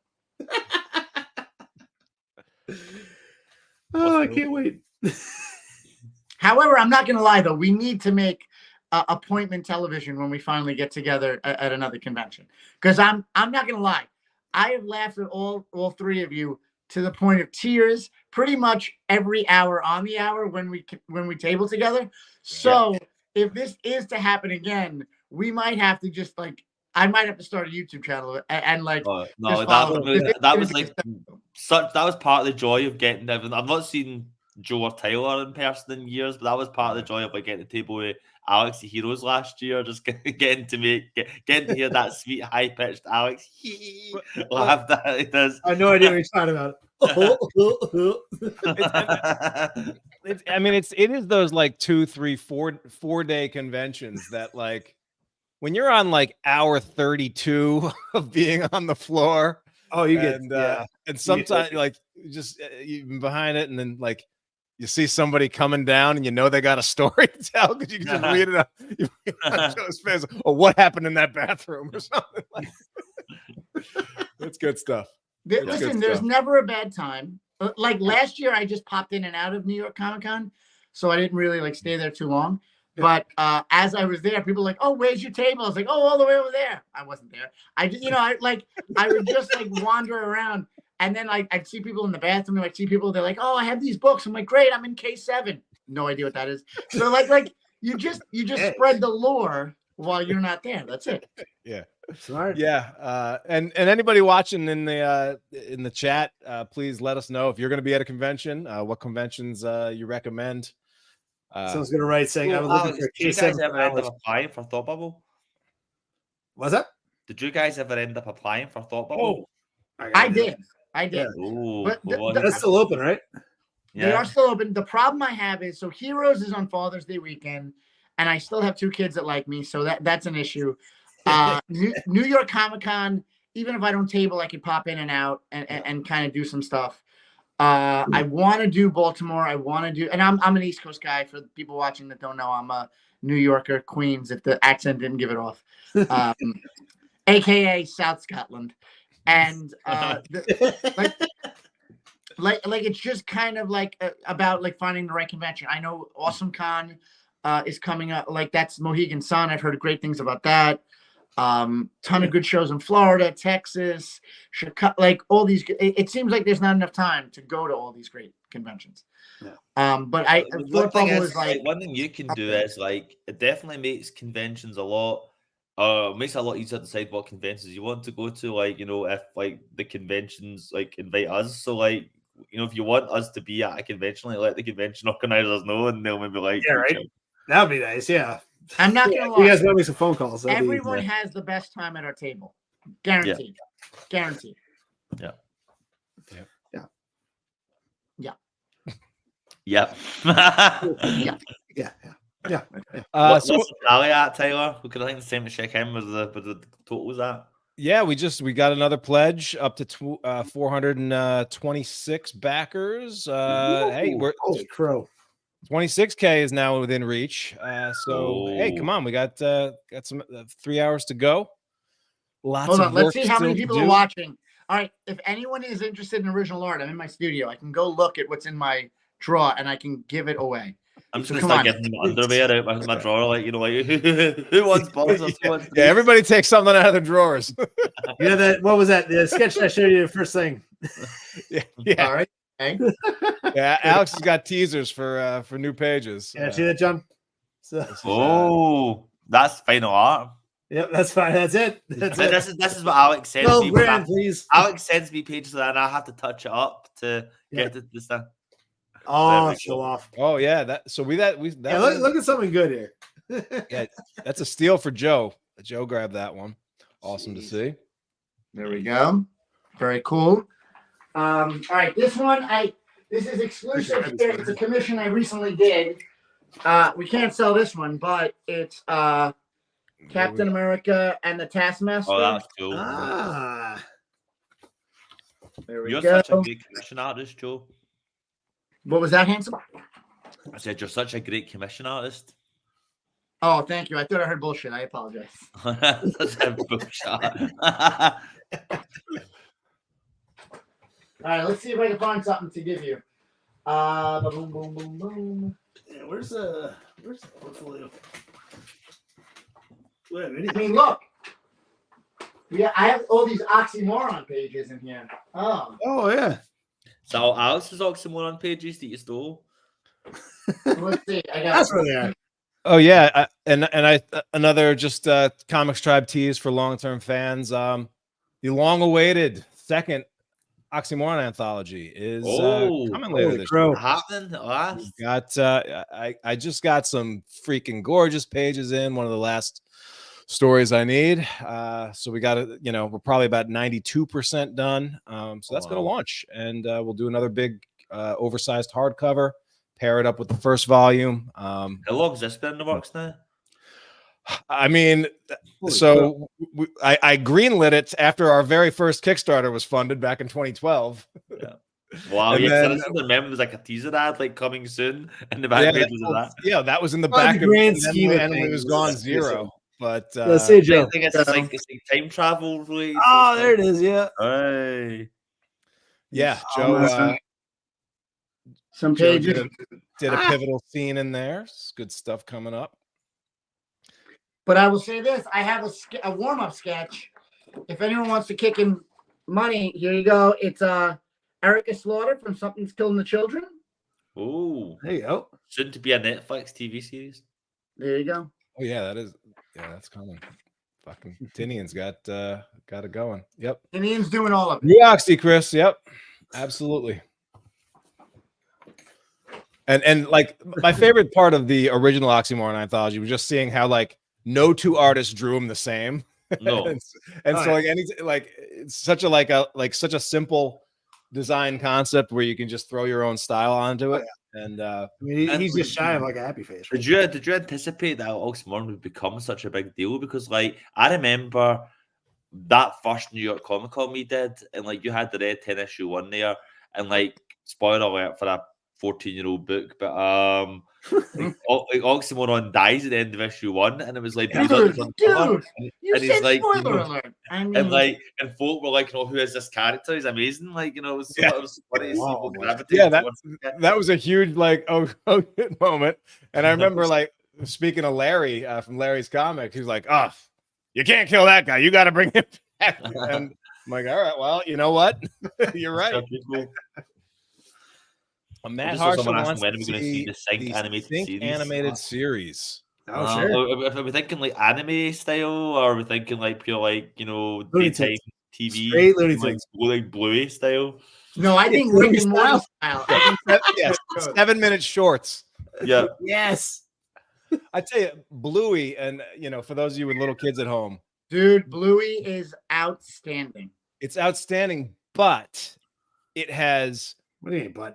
Oh, I can't wait. However, I'm not going to lie though. We need to make appointment television when we finally get together at another convention. Because I'm not going to lie. I have laughed at all 3 of you to the point of tears pretty much every hour on the hour when we table together. So if this is to happen again, we might have to just like I might have to start a YouTube channel and like that was part of the joy of getting everything. I've not seen Joe or Tyler in person in years, but that was part of the joy of like getting the table with Alex the Heroes last year, just getting to hear that sweet high pitched Alex laugh that he does. I have no idea what you're talking about. It is those like 2, 3, 4 day conventions that like when you're on like hour 32 of being on the floor. Oh, you get and sometimes like just even behind it, and then like you see somebody coming down, and you know they got a story to tell because you can just read it up. Joe's face, or what happened in that bathroom or something like. That's good stuff. Listen, there's never a bad time. Like last year, I just popped in and out of New York Comic Con, so I didn't really like stay there too long. But as I was there, people were like, "Oh, where's your table?" I was like, "Oh, all the way over there." I wasn't there. I would just like wander around, and then I'd see people in the bathroom. And I'd see people. They're like, "Oh, I have these books." I'm like, "Great, I'm in K7." No idea what that is. So like you just spread the lore while you're not there. That's it. Yeah. Smart. Yeah. And anybody watching in the chat, please let us know if you're going to be at a convention. What conventions you recommend? Someone's gonna write saying I was looking for Did you guys ever end up applying for Thought Bubble? What's that? Did you guys ever end up applying for Thought Bubble? I did. Ooh, but that's still open, right? They are still open. The problem I have is so Heroes is on Father's Day weekend, and I still have 2 kids that like me, so that's an issue. New York Comic Con, even if I don't table, I could pop in and out and kind of do some stuff. I want to do Baltimore. I want to do, and I'm an East Coast guy. For the people watching that don't know, I'm a New Yorker, Queens. If the accent didn't give it off, AKA South Scotland, and like it's just kind of like about like finding the right convention. I know Awesome Con is coming up. Like that's Mohegan Sun. I've heard great things about that. Ton of good shows in Florida, Texas, Chicago, like all these. It seems like there's not enough time to go to all these great conventions. But one thing is like one thing you can do is like it definitely makes conventions a lot. Makes it a lot easier to decide what conventions you want to go to. Like, you know, if like the conventions like invite us, so like, you know, if you want us to be at a convention, like let the convention organizers know, and they'll maybe like, yeah, right. That would be nice. Yeah, I'm not gonna lie. You guys want me some phone calls? Everyone has the best time at our table, guaranteed. Guaranteed. Yeah. Yeah. Yeah. Yeah. Yeah. What's the tally at, Tyler? We could, I think, the same to check in with the totals at. Yeah, we got another pledge up to 426 backers. Hey, we're holy crow. 26K is now within reach. Hey, come on, we got some 3 hours to go. Hold on, let's see how many people are watching. All right, if anyone is interested in original art, I'm in my studio. I can go look at what's in my drawer and I can give it away. I'm just gonna start getting underwear out of my drawer, like, you know, like who wants balls? Yeah, everybody takes something out of their drawers. You know that? What was that? The sketch I showed you the first thing. Yeah. All right. Okay. Yeah, Alex has got teasers for new pages. Yeah, see that, John? That's final art. Yep, that's fine. That's it. This is what Alex sends me. Grand, please. Alex sends me pages of that, and I have to touch it up to get to this stuff. Oh, show off. Oh yeah, look at something good here. Yeah, that's a steal for Joe. Joe grabbed that one. Awesome to see. There we go. Very cool. All right, this one this is exclusive. It's a commission I recently did. We can't sell this one, but it's Captain America and the Taskmaster. Oh, that's cool. There we You're go. such a great commission artist, Joe. What was that, Handsome? I said you're such a great commission artist. Oh, thank you. I thought I heard bullshit. I apologize. That's a bullshit. All right, let's see if I can find something to give you. Boom, boom, boom, boom. Yeah, where's the portfolio? I mean, look. Yeah, I have all these oxymoron pages in here. Oh yeah. So Alex's oxymoron pages that you stole. Let's see. I got That's where they are. Oh yeah, another just Comics Tribe tease for long-term fans. The long-awaited second Oxymoron anthology is coming later this year. Happening at last. I just got some freaking gorgeous pages in. One of the last stories I need. So we got it. You know, we're probably about 92% done. So that's going to launch, and we'll do another big oversized hardcover. Pair it up with the first volume. How long has this been in the works now? I mean, I greenlit it after our very first Kickstarter was funded back in 2012. Yeah. Wow. And yeah. then, I remember there's like a teaser ad like coming soon in the back pages of that. Yeah, that was in the back of grand it, scheme and it was gone zero. But let's see, Joe. I think it's like time travel. Really. Oh, there it is. Yeah. Hey. Yeah, Joe. Some pages. Did a pivotal scene in there. Good stuff coming up. But I will say this: I have a warm-up sketch. If anyone wants to kick in money, here you go. It's Erica Slaughter from Something's Killing the Children. Oh, there you go. Shouldn't it be a Netflix TV series? There you go. Oh yeah, that's coming. Fucking Tinian's got it going. Yep. Tinian's doing all of it. New Oxy, Chris. Yep. Absolutely. And like my favorite part of the original Oxymoron anthology was just seeing how like no two artists drew them the same. No. It's such a simple design concept where you can just throw your own style onto it. And I mean, he's just shy of like a happy face. Right? Did you anticipate that Oxymoron would become such a big deal? Because like I remember that first New York Comic Con we did, and like you had the Red 10 issue 1 there, and like spoiler alert for that 14-year-old book, but like Oxymoron dies at the end of issue 1, and it was like, dude, and he's like, spoiler alert. I mean, and folk were like, who is this character? He's amazing. Like, it was so, it was funny. That was a huge like moment. And I remember like speaking of Larry from Larry's comic, he's like, you can't kill that guy. You got to bring him back. And I'm like, all right, well, you know what? You're right. Matt Harsha wants to see the Sync animated series. Oh, sure. If we're thinking like anime style, or we're thinking like pure like daytime TV, straight Looney Tunes, like Bluey style. No, I think Rick and Morty style. Yes, 7-minute shorts. Yeah. Yes. I tell you, Bluey, and for those of you with little kids at home, dude, Bluey is outstanding. It's outstanding, but it has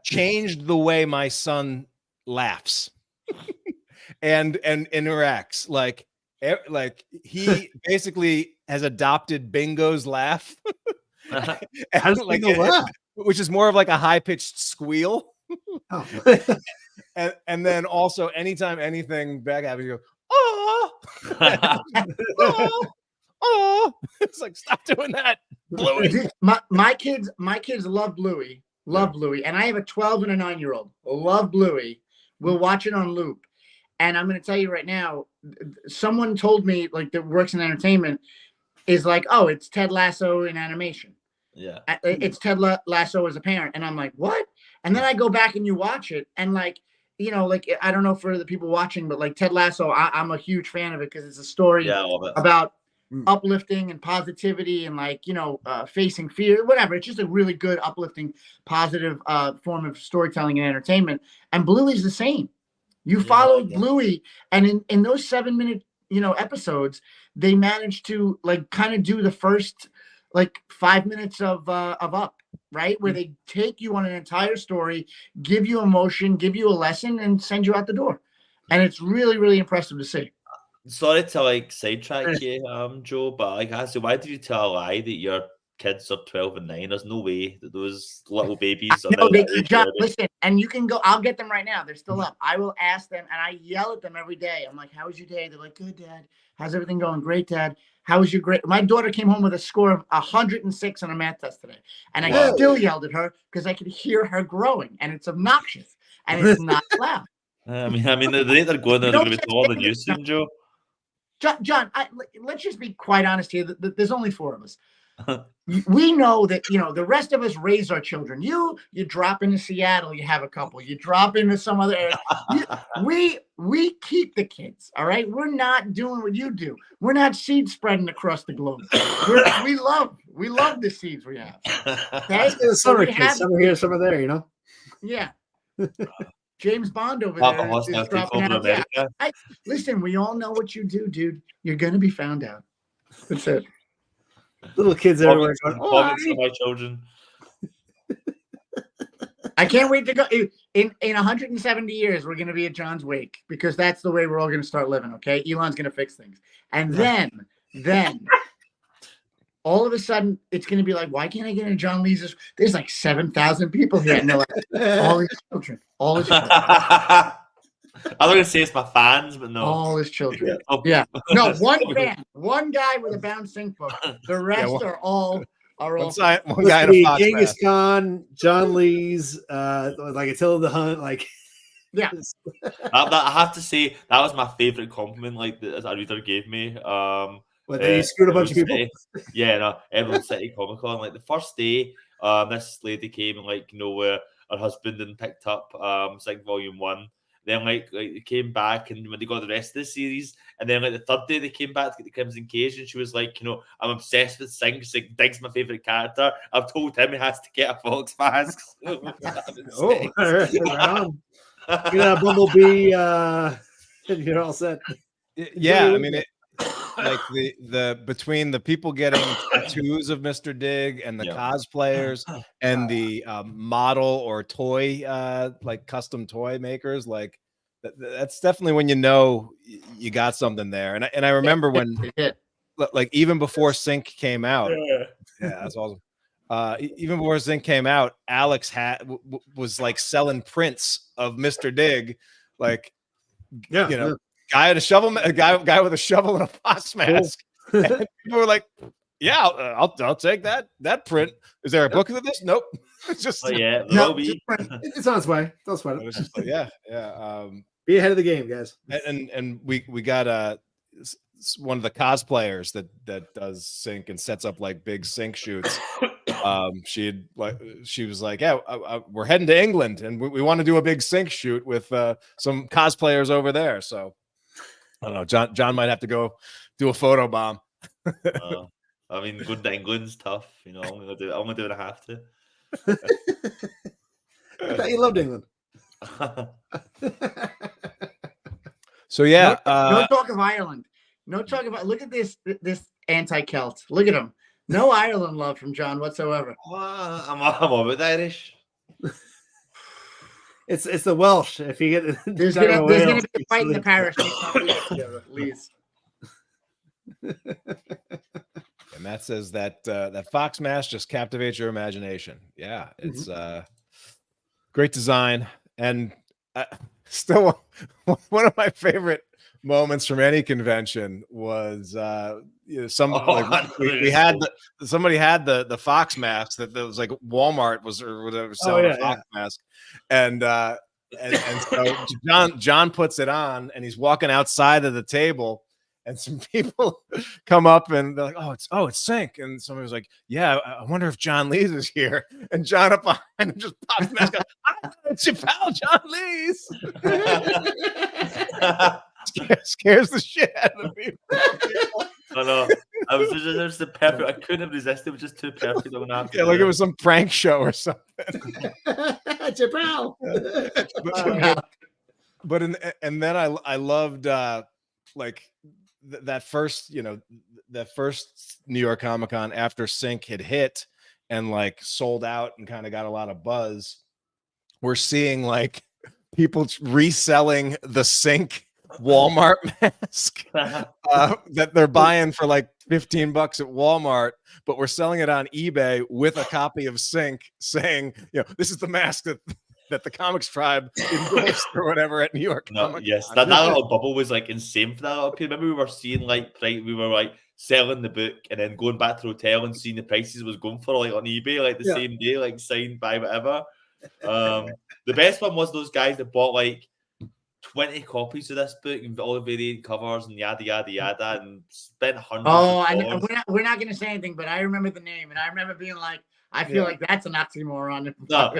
changed the way my son laughs and interacts. Like he basically has adopted Bingo's laugh. Which is more of like a high-pitched squeal. Oh. and then also anytime anything bad happens, you go, oh, oh. It's like, stop doing that. Bluey. My kids love Bluey. Bluey. And I have a 12 and a 9-year-old. Love Bluey. We'll watch it on loop. And I'm going to tell you right now, someone told me, like, that works in entertainment, is like, oh, it's Ted Lasso in animation. Yeah. It's Ted Lasso as a parent. And I'm like, what? And then I go back and you watch it. And like, like, I don't know for the people watching, but like Ted Lasso, I'm a huge fan of it because it's a story about uplifting and positivity and like, facing fear, whatever. It's just a really good, uplifting, positive form of storytelling and entertainment. And Bluey's the same. You follow Bluey, and in those 7-minute, episodes, they managed to like kind of do the first like 5 minutes of Up, right? Where they take you on an entire story, give you emotion, give you a lesson, and send you out the door. And it's really, really impressive to see. Sorry to like sidetrack you, Joe, but like, actually, why did you tell a lie that your kids are 12 and 9? There's no way that those little babies are John, listen, and you can go, I'll get them right now. They're still up. I will ask them, and I yell at them every day. I'm like, how was your day? They're like, good, Dad. How's everything going? Great, Dad. How was your grade? My daughter came home with a score of 106 on a math test today. And I still yelled at her because I could hear her growing, and it's obnoxious, and it's not loud. I mean, the rate they're going, they're going to be taller than you soon, Joe. John, let's just be quite honest here. There's only 4 of us. We know that, the rest of us raise our children. You drop into Seattle, you have a couple. You drop into some other area. We keep the kids, all right? We're not doing what you do. We're not seed spreading across the globe. We love the seeds we have. Okay? Some are kids, some are here, some are there, Yeah. James Bond over there is dropping out. Yeah. Listen, we all know what you do, dude. You're going to be found out. That's it. Little kids everywhere going, my children. I can't wait to go. In 170 years, we're going to be at John's wake because that's the way we're all going to start living, okay? Elon's going to fix things. And then all of a sudden, it's going to be like, why can't I get into John Lee's? There's like 7,000 people here. And they're like, all his children. I was going to say it's my fans, but no. All his children. Yeah. No, one fan. One guy with a bound sync book. The rest are all one guy in a fox Genghis mask. Khan, John Lee's, like Attila the Hun, like. Yeah. I have to say, that was my favorite compliment, like, that a reader gave me. You screwed a bunch of people? Emerald City Comic Con. Like, the first day, this lady came and, like, her husband and picked up Sync Volume 1. Then, like they came back, and when they got the rest of the series, and then, like, the third day, they came back to get the Crimson Cage, and she was like, I'm obsessed with Sync. Dig's my favorite character. I've told him he has to get a fox mask. Right on. Bumblebee, you're all set. Yeah, I mean, like the between the people getting tattoos of Mr. Dig and the cosplayers and the model or toy like custom toy makers, like that's definitely when you got something there. And I remember when like even before Sync came out, that's awesome. Even before Sync came out, Alex was like selling prints of Mr. Dig, like guy with a shovel, a guy with a shovel and a fox mask. And people were like, "Yeah, I'll take that print." Is there a book of this? Nope. It's just it's on its way. Don't sweat it. It's just like, yeah. Be ahead of the game, guys. And we got one of the cosplayers that does sync and sets up like big sync shoots. She was like, yeah, we're heading to England and we want to do a big sync shoot with some cosplayers over there. So I don't know, John might have to go do a photo bomb. I mean, going to England's tough. You know, I'm gonna do what I have to. I thought you loved England. So yeah, no talk of Ireland. No talk about. Look at this anti-Celt. Look at him. No Ireland love from John whatsoever. I'm all about the Irish. It's the Welsh. If you get there's gonna be a fight in the parish. Please. And Matt says that that fox mask just captivates your imagination. Yeah, it's great design, and still one of my favorite moments from any convention was somebody had the fox mask that was like Walmart was or whatever selling a fox mask, and so John puts it on and he's walking outside of the table. And some people come up and they're like, "Oh, it's Sync." And somebody was like, "Yeah, I wonder if John Lees is here." And John up behind him just pops the mask. It's your pal, John Lees. Scares the shit out of me. I know. I was just the perfect. I couldn't have resisted. It was just too perfect. Yeah, like it was some prank show or something. It's your pal. But and then I loved like. That first New York Comic Con after Sync had hit and like sold out and kind of got a lot of buzz, we're seeing like people reselling the Sync Walmart mask that they're buying for like $15 at Walmart, but we're selling it on eBay with a copy of Sync saying, this is the mask that the Comics Tribe endorsed or whatever at New York. Yes, that little bubble was like insane for that little period. Remember, we were seeing we were like selling the book and then going back to the hotel and seeing the prices was going for like on eBay like the same day, like signed by whatever. The best one was those guys that bought like 20 copies of this book and all the variant covers and yada yada yada and spent hundreds. We're not going to say anything, but I remember the name and I remember being like, I feel like that's an oxymoron. No,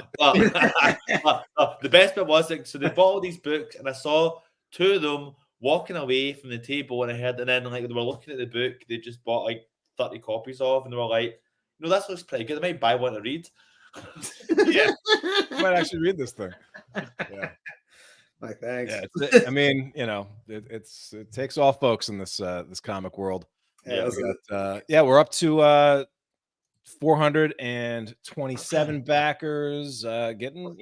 the best bit was so they bought all these books, and I saw two of them walking away from the table, and then like they were looking at the book they just bought like 30 copies of, and they were like, that looks pretty good. I might buy one to read. Yeah, I might actually read this thing. Yeah, like thanks. Yeah, I mean, it takes all folks in this comic world. Yeah, we're up to 427 backers, getting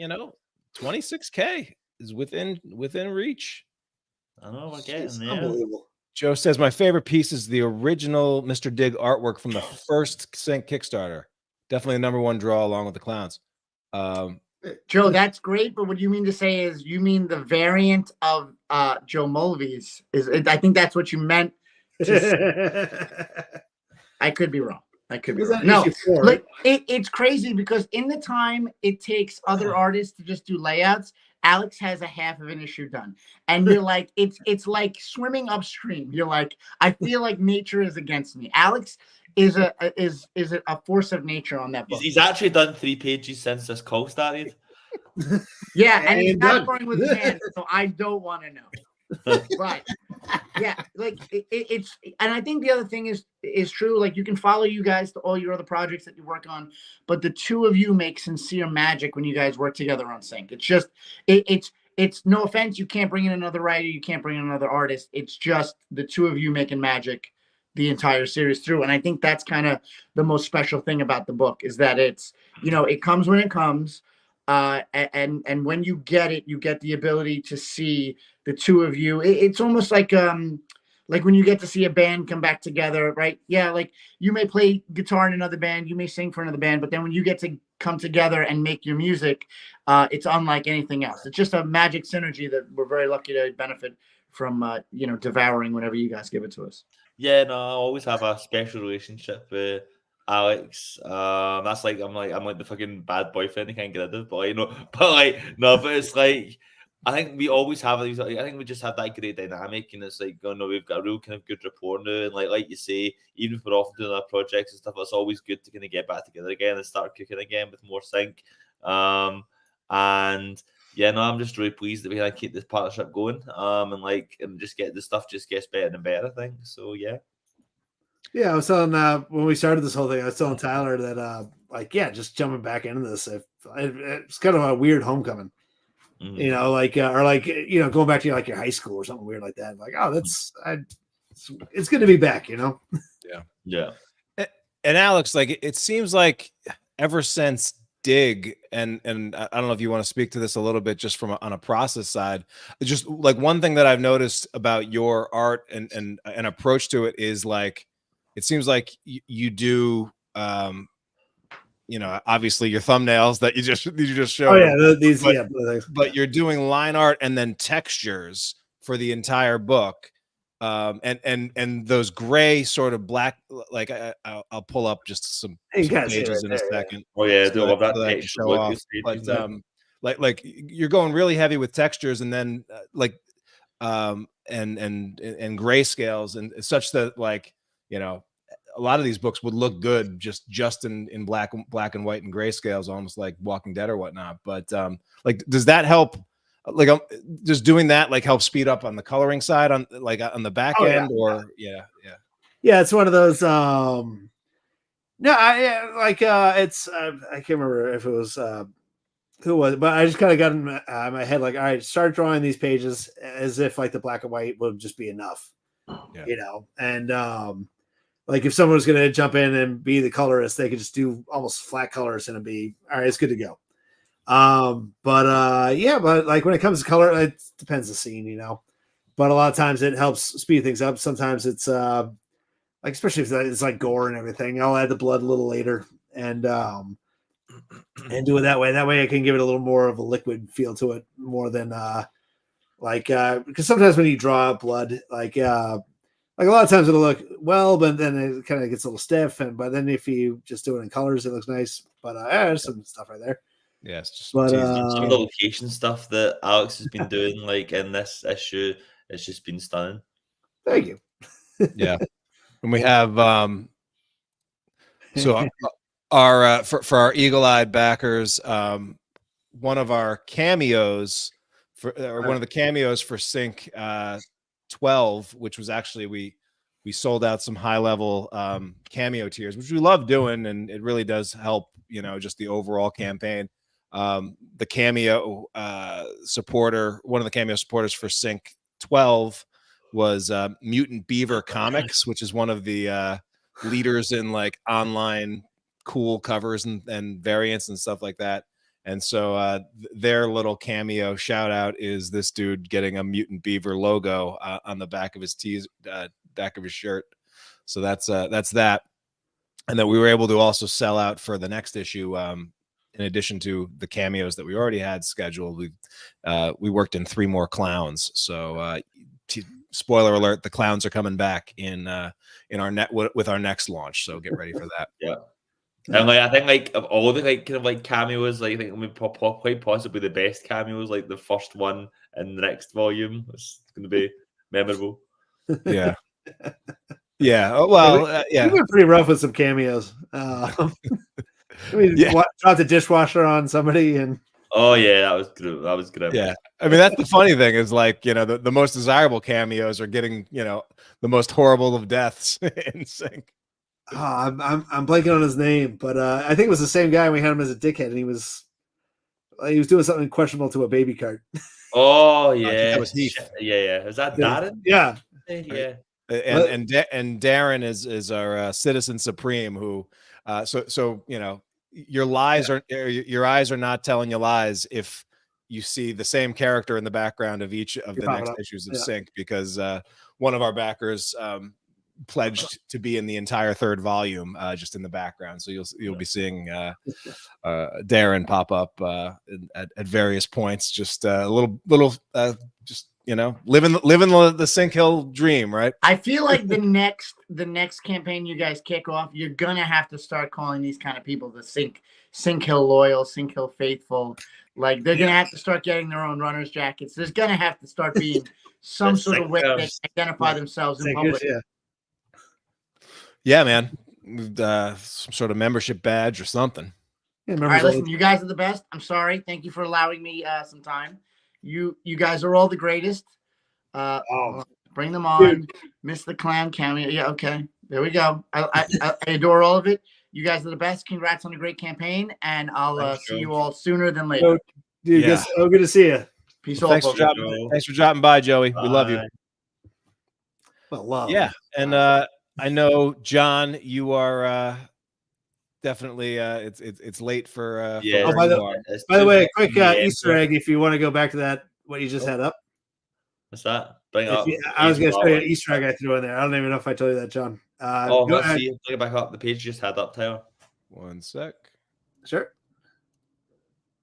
26K is within reach. I know we're getting there. Unbelievable. Joe says my favorite piece is the original Mr. Dig artwork from the first Sync Kickstarter. Definitely the #1 draw along with the clowns. Joe, that's great, but what you mean to say is you mean the variant of Joe Mulvey's I think that's what you meant. I could be wrong. No, look, it's crazy because in the time it takes other artists to just do layouts, Alex has a half of an issue done, and you're like, it's like swimming upstream. You're like, I feel like nature is against me. Alex is a force of nature on that book. He's actually done 3 pages since this call started. Yeah, and he's not going with his hands, so I don't want to know. But yeah, like it's, and I think the other thing is true. Like you can follow you guys to all your other projects that you work on, but the two of you make sincere magic when you guys work together on Sync. It's just it's no offense, you can't bring in another writer, you can't bring in another artist. It's just the two of you making magic the entire series through, and I think that's kind of the most special thing about the book is that it's it comes when it comes. And when you get it, you get the ability to see the two of you. It's almost like when you get to see a band come back together, right? Yeah, like you may play guitar in another band, you may sing for another band, but then when you get to come together and make your music, it's unlike anything else. It's just a magic synergy that we're very lucky to benefit from, devouring whenever you guys give it to us. Yeah, no, I always have a special relationship with Alex. That's like I'm like the fucking bad boyfriend I can't get rid of, but but it's like I think we always have. I think we just have that great dynamic, and it's like, oh no, we've got a real kind of good rapport now. And like you say, even if we're often doing our projects and stuff, it's always good to kind of get back together again and start cooking again with more sync. And yeah, no, I'm just really pleased that we can keep this partnership going. And just get the stuff just gets better and better. I think so. Yeah. Yeah, I was telling when we started this whole thing, I was telling Tyler that just jumping back into this, it's kind of a weird homecoming. You know, going back to like your high school or something weird like that. Like, oh, it's good to be back, you know? Yeah. And Alex, like, it seems like ever since Dig, and I don't know if you want to speak to this a little bit just from on a process side, just like one thing that I've noticed about your art and an approach to it is like, it seems like you do, obviously your thumbnails that you just showed. Oh yeah, but you're doing line art and then textures for the entire book, and those gray sort of black. Like I'll pull up just some pages in a second. Oh yeah, so that to show off. But like you're going really heavy with textures, and then and grayscales, and such that like a lot of these books would look good just in black and white and grayscales, almost like Walking Dead or whatnot. But like, does that help? Like, just doing that like help speed up on the coloring side on the back end, or yeah, it's one of those. I can't remember if it was who was it, but I just kind of got in my head like, all right, start drawing these pages as if like the black and white would just be enough, and like if someone was going to jump in and be the colorist, they could just do almost flat colors and it'd be all right. It's good to go. But like when it comes to color, it depends the scene, but a lot of times it helps speed things up. Sometimes it's like, especially if it's like gore and everything, I'll add the blood a little later and do it that way. That way I can give it a little more of a liquid feel to it more than because sometimes when you draw blood, like a lot of times it'll look well, but then it kind of gets a little stiff. But then if you just do it in colors, it looks nice. But there's some stuff right there. Yeah, it's just some of the location stuff that Alex has been doing, like in this issue, it's just been stunning. Thank you. Yeah, and we have so our for our eagle-eyed backers, one of our cameos one of the cameos for Sync 12, which was actually we sold out some high-level cameo tiers, which we love doing, and it really does help just the overall campaign. The cameo supporter, one of the cameo supporters for Sync 12 was Mutant Beaver Comics, which is one of the leaders in like online cool covers and variants and stuff like that. And so their little cameo shout out is this dude getting a Mutant Beaver logo on the back of his back of his shirt. So that's that. And then we were able to also sell out for the next issue. In addition to the cameos that we already had scheduled, we worked in 3 more clowns. So spoiler alert, the clowns are coming back in our with our next launch. So get ready for that. Yeah. And like I think like of all the like kind of like cameos, like I think we quite possibly the best cameos, like the first one in the next volume. It's going to be memorable. Yeah. Yeah. Well, yeah. We were pretty rough with some cameos. Drop the dishwasher on somebody and. Oh yeah, that was good. That was good. Yeah, I mean that's the funny thing is like the most desirable cameos are getting the most horrible of deaths in Sync. Oh, I'm blanking on his name, but I think it was the same guy. We had him as a dickhead, and he was doing something questionable to a baby cart. Oh yeah, that was Heath. Yeah. Is that Darren? Yeah. Yeah. And Darren is our citizen supreme who so your lies your eyes are not telling you lies if you see the same character in the background of each of the next issues of Sync, because one of our backers pledged to be in the entire 3rd volume just in the background, so you'll be seeing Darren pop up at various points, just a little just you know, living the Sink Hill dream, right? I feel like the next campaign you guys kick off, you're gonna have to start calling these kind of people the Sink Hill loyal, Sink Hill faithful. Like they're gonna have to start getting their own runners jackets. There's gonna have to start being some sort of way they identify themselves in public. Yeah, man. Some sort of membership badge or something. Yeah, all right, listen, you guys are the best. I'm sorry. Thank you for allowing me some time. You guys are all the greatest. Bring them on. Miss the Clown cameo. Yeah, okay. There we go. I adore all of it. You guys are the best. Congrats on a great campaign, and I'll see you all sooner than later. Dude, good to see you. Peace Well, out. Thanks for dropping by, Joey. We love you. Well, love. Yeah, and I know, John, you are definitely it's late for yeah. for by the way, quick Easter egg if you want to go back to that what you just had up. What's that? Bring it up. I was going to say an Easter egg I threw in there. I don't even know if I told you that, John. Let's see. Bring it back up. The page you just had up, Tyler. 1 sec. Sure.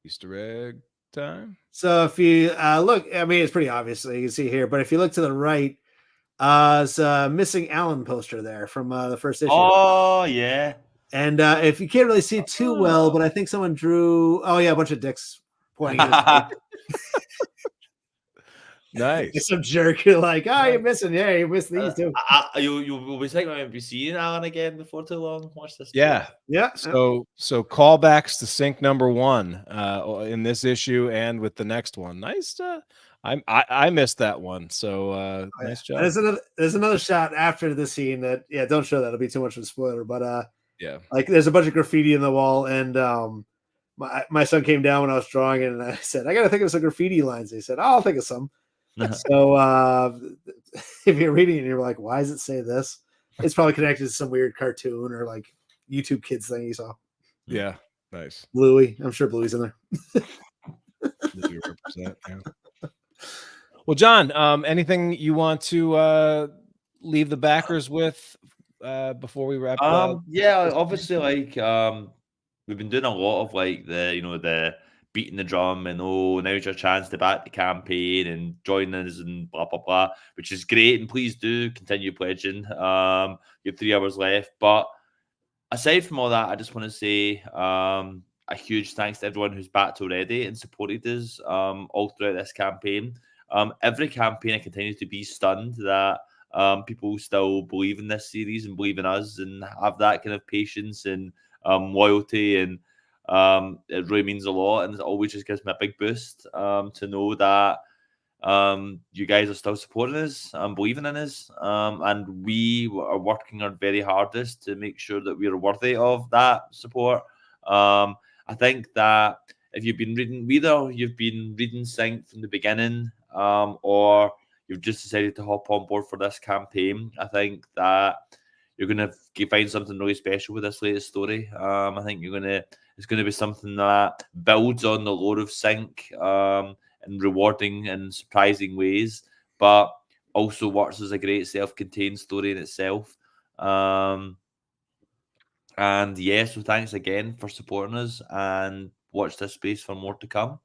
Easter egg time. So if you look, I mean, it's pretty obvious. So you can see here, but if you look to the right, it's a missing Allen poster there from the first issue. Oh, yeah. And if you can't really see it too well, but I think someone drew, a bunch of dicks pointing at Nice. It's some jerk. You're like, you're missing. Yeah, you missed these too. You will be thinking about be seeing Alan again before too long. Watch this. Yeah. So callbacks to Sync number 1 in this issue and with the next one. Nice. I missed that one. So nice job. There's another shot after the scene that don't show that. It'll be too much of a spoiler. But like there's a bunch of graffiti in the wall, and my son came down when I was drawing it, and I said, I gotta think of some graffiti lines. He said, I'll think of some. So if you're reading it and you're like, why does it say this? It's probably connected to some weird cartoon or like YouTube Kids thing you saw. Yeah, nice. Bluey. I'm sure Bluey's in there. Well, John, anything you want to leave the backers with before we wrap up? Yeah, obviously, like we've been doing a lot of like the beating the drum and now's your chance to back the campaign and join us and blah blah blah, which is great. And please do continue pledging. You have 3 hours left. But aside from all that, I just want to say a huge thanks to everyone who's backed already and supported us all throughout this campaign. Every campaign I continue to be stunned that people still believe in this series and believe in us and have that kind of patience and loyalty, and it really means a lot, and it always just gives me a big boost to know that you guys are still supporting us and believing in us, and we are working our very hardest to make sure that we are worthy of that support. I think that if you've been reading Sync from the beginning, or you've just decided to hop on board for this campaign, I think that you're going to find something really special with this latest story. I think it's going to be something that builds on the lore of Sync in rewarding and surprising ways, but also works as a great self-contained story in itself. And so thanks again for supporting us, and watch this space for more to come.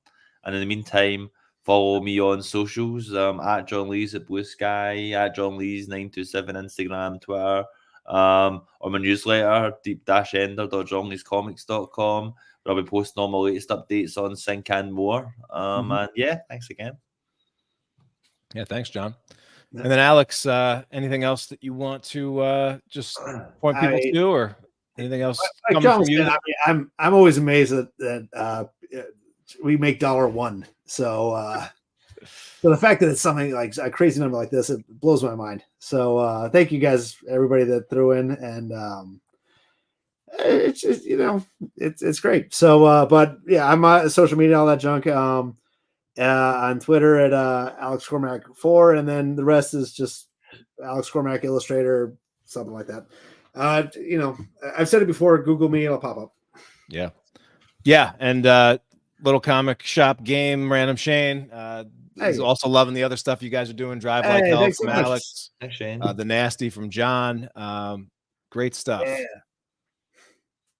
And in the meantime, follow me on socials at John Lees at Blue Sky, at John Lees 927 Instagram, Twitter, or my newsletter deep-ender.johnleescomics.com, where I'll be posting all my latest updates on Sync and more. And thanks again. Yeah, thanks, John. And then Alex, anything else that you want to just point people to, or anything else coming from you? I'm always amazed that we make $1. So the fact that it's something like a crazy number like this, it blows my mind. So thank you guys, everybody that threw in, and it's just, it's great. So but yeah, I'm on social media, all that junk. On Twitter at Alex Cormac 4, and then the rest is just Alex Cormac Illustrator, something like that. I've said it before. Google me, it'll pop up. Yeah, and little comic shop game, Random Shane. He's also loving the other stuff you guys are doing. Drive Like Hell from Alex. Thanks, Shane. The Nasty from John. Great stuff. Yeah.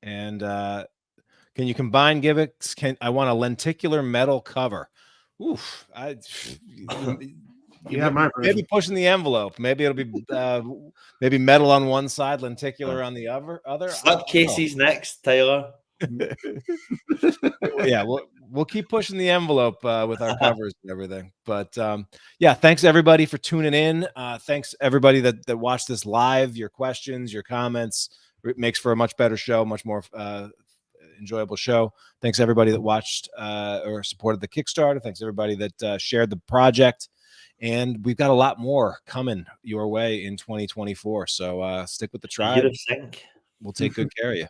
And can you combine gimmicks? I want a lenticular metal cover. Oof. Yeah, maybe pushing the envelope. Maybe it'll be maybe metal on one side, lenticular on the other. Slipcases next, Tyler. Yeah, we'll keep pushing the envelope with our covers and everything. But yeah, thanks everybody for tuning in. Thanks everybody that watched this live. Your questions, your comments, it makes for a much better show, much more enjoyable show. Thanks everybody that watched or supported the Kickstarter. Thanks everybody that shared the project. And we've got a lot more coming your way in 2024. So stick with the tribe. We'll take good care of you.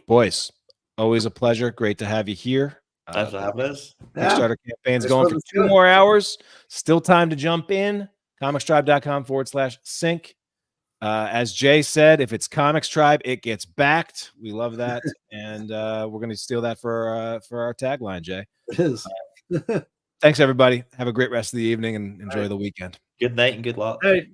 Boys, always a pleasure. Great to have you here. Thanks for having us. Kickstarter campaign's going for 2 more hours. Still time to jump in. comicstribe.com/sync. As Jay said, if it's Comics Tribe, it gets backed. We love that. And we're going to steal that for our tagline, Jay. It is. Thanks, everybody. Have a great rest of the evening and enjoy the weekend. Good night and good luck. Hey.